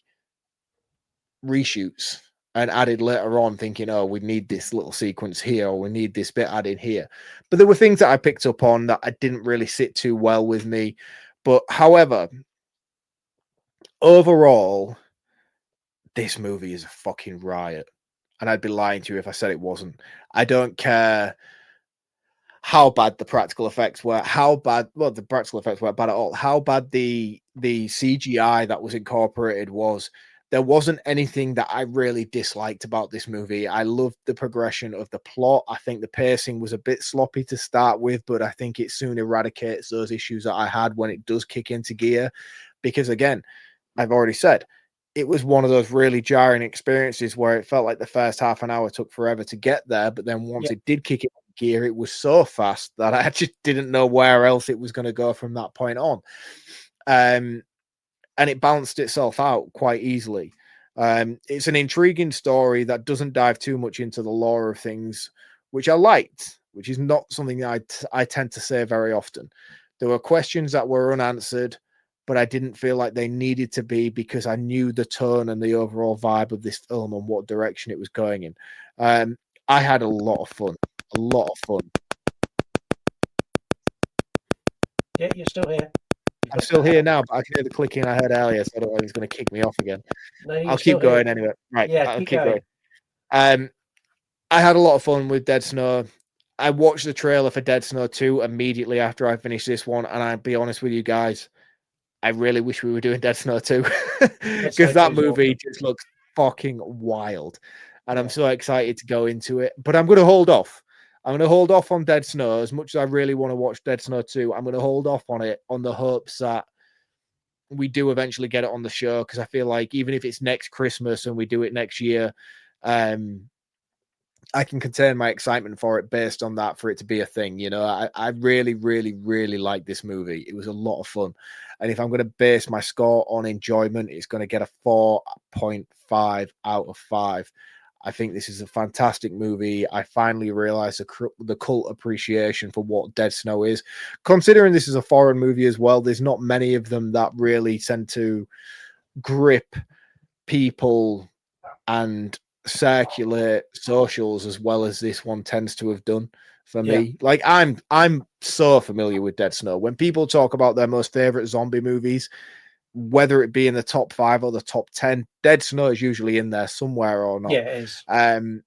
reshoots and added later on thinking, oh, we need this little sequence here, or we need this bit added here? But there were things that I picked up on that I didn't really sit too well with me. But however, overall, this movie is a fucking riot. And I'd be lying to you if I said it wasn't. I don't care how bad the practical effects were, the practical effects weren't bad at all. How bad the CGI that was incorporated was. There wasn't anything that I really disliked about this movie. I loved the progression of the plot. I think the pacing was a bit sloppy to start with, but I think it soon eradicates those issues that I had when it does kick into gear. Because again, I've already said, it was one of those really jarring experiences where it felt like the first half an hour took forever to get there. But then once it did kick into gear, it was so fast that I just didn't know where else it was going to go from that point on. And it balanced itself out quite easily. It's an intriguing story that doesn't dive too much into the lore of things, which I liked, which is not something I tend to say very often. There were questions that were unanswered, but I didn't feel like they needed to be because I knew the tone and the overall vibe of this film and what direction it was going in. I had a lot of fun. Yeah, you're still here. I'm still here now, but I can hear the clicking I heard earlier, so I don't know if he's going to kick me off again. No, I'll keep going anyway. Right, Yeah, I'll keep keep going. I had a lot of fun with Dead Snow. I watched the trailer for Dead Snow 2 immediately after I finished this one, and I'll be honest with you guys, I really wish we were doing Dead Snow 2 because that movie just looks fucking wild, and I'm so excited to go into it. But I'm going to hold off. I'm going to hold off on Dead Snow as much as I really want to watch Dead Snow 2. I'm going to hold off on it on the hopes that we do eventually get it on the show, because I feel like even if it's next Christmas and we do it next year, I can contain my excitement for it based on that, for it to be a thing. You know, I really, really, really like this movie. It was a lot of fun. And if I'm going to base my score on enjoyment, it's going to get a 4.5 out of 5. I think this is a fantastic movie. I finally realized the cult appreciation for what Dead Snow is. Considering this is a foreign movie as well, there's not many of them that really tend to grip people and circulate socials as well as this one tends to have done for me. Like I'm so familiar with Dead Snow. When people talk about their most favorite zombie movies, whether it be in the top 5 or the top 10, Dead Snow is usually in there somewhere or not. Yeah, it is. And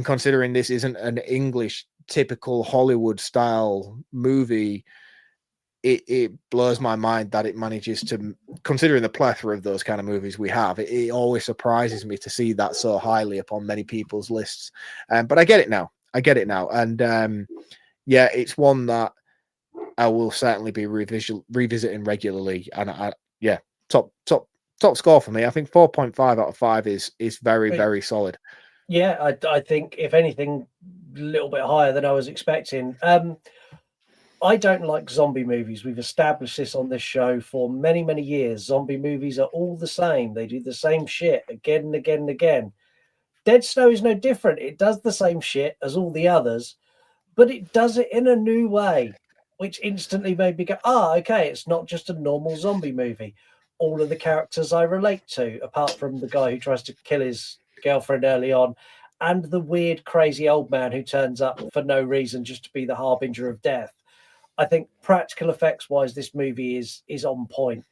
considering this isn't an English typical Hollywood style movie, it blows my mind that it manages to, considering the plethora of those kind of movies we have, it always surprises me to see that so highly upon many people's lists. But I get it now. And yeah, it's one that I will certainly be revisiting regularly. And top score for me. I think 4.5 out of 5 is very, very solid. Yeah, I think if anything, a little bit higher than I was expecting. I don't like zombie movies. We've established this on this show for many, many years. Zombie movies are all the same. They do the same shit again and again and again. Dead Snow is no different. It does the same shit as all the others, but it does it in a new way, which instantly made me go, okay, it's not just a normal zombie movie. All of the characters I relate to, apart from the guy who tries to kill his girlfriend early on, and the weird, crazy old man who turns up for no reason just to be the harbinger of death. I think practical effects wise, this movie is on point.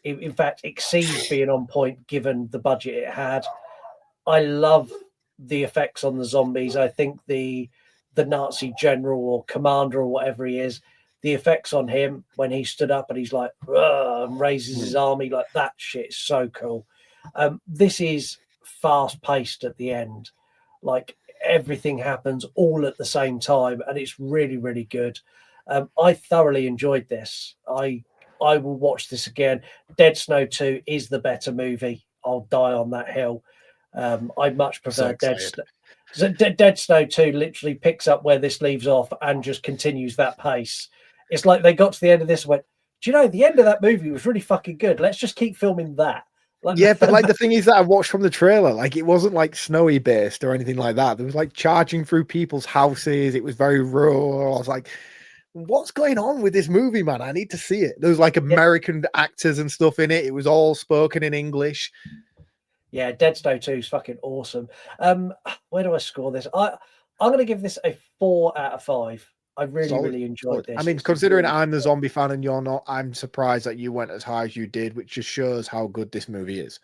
It, in fact, exceeds being on point given the budget it had. I love the effects on the zombies. I think the Nazi general or commander or whatever he is, the effects on him when he stood up and he's like, and raises his army, like that shit is so cool. This is fast paced at the end. Like everything happens all at the same time, and it's really, really good. I thoroughly enjoyed this. I will watch this again. Dead Snow 2 is the better movie. I'll die on that hill. I much prefer Dead Snow. So Dead Snow 2 literally picks up where this leaves off and just continues that pace. It's like they got to the end of this and went, do you know, the end of that movie was really fucking good. Let's just keep filming that. Like, yeah, but like the thing is that I watched from the trailer, like it wasn't like snowy based or anything like that. There was like charging through people's houses. It was very rural. I was like, what's going on with this movie, man? I need to see it. There was like American actors and stuff in it. It was all spoken in English. Yeah, Dead Snow 2 is fucking awesome. Where do I score this? I'm going to give this a 4 out of 5. I really enjoyed this. I mean, considering I'm the zombie fan and you're not, I'm surprised that you went as high as you did, which just shows how good this movie is.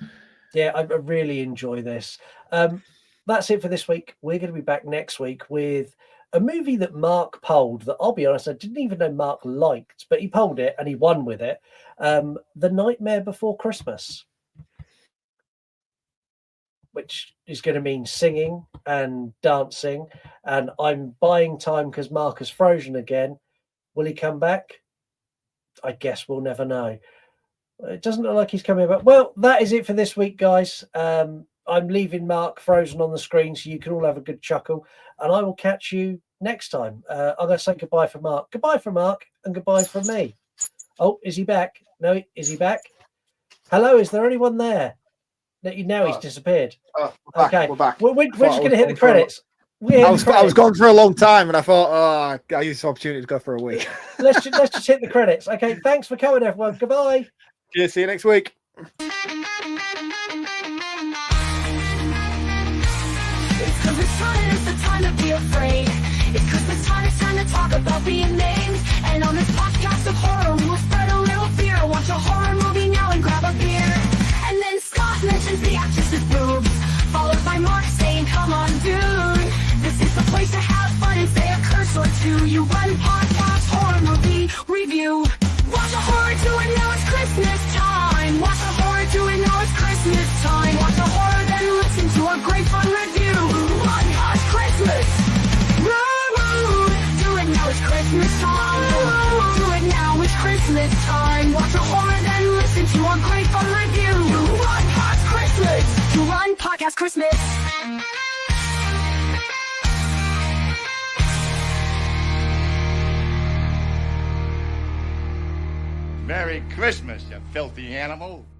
Yeah, I really enjoy this. That's it for this week. We're going to be back next week with a movie that Mark polled that, I'll be honest, I didn't even know Mark liked, but he polled it and he won with it. The Nightmare Before Christmas. which is going to mean singing and dancing. And I'm buying time because Mark has frozen again. Will he come back? I guess we'll never know. It doesn't look like he's coming back. Well, that is it for this week, guys. I'm leaving Mark frozen on the screen so you can all have a good chuckle. And I will catch you next time. I'm going to say goodbye for Mark. Goodbye from Mark and goodbye from me. Oh, is he back? No, is he back? Hello, is there anyone there? Now he's disappeared. Oh, we're back, okay, we're back. We're just going to hit the credits. I was gone for a long time, and I thought, I used this opportunity to go for a week. let's just hit the credits. Okay, thanks for coming, everyone. Goodbye. Cheers. See you next week. It's Christmas time, it's the time to be afraid. It's Christmas time, it's time to talk about being named. And on this podcast of horror, we'll spread a little fear. Watch a horror movie now and grab a beer. And then Scott mentions the actress's boobs, followed by Mark saying, come on, dude. This is the place to have fun and say a curse or two. You run podcast horror movie review. Watch a horror, do it now, it's Christmas time. Watch a horror, do it now, it's Christmas time. Watch a horror, then listen to a great fun review. Run past Christmas. Do it now, it's Christmas time. Do it now, it's Christmas time. Watch a horror, then listen to a great fun review. Run past Christmas. To Run Podcast Christmas. Merry Christmas, you filthy animal.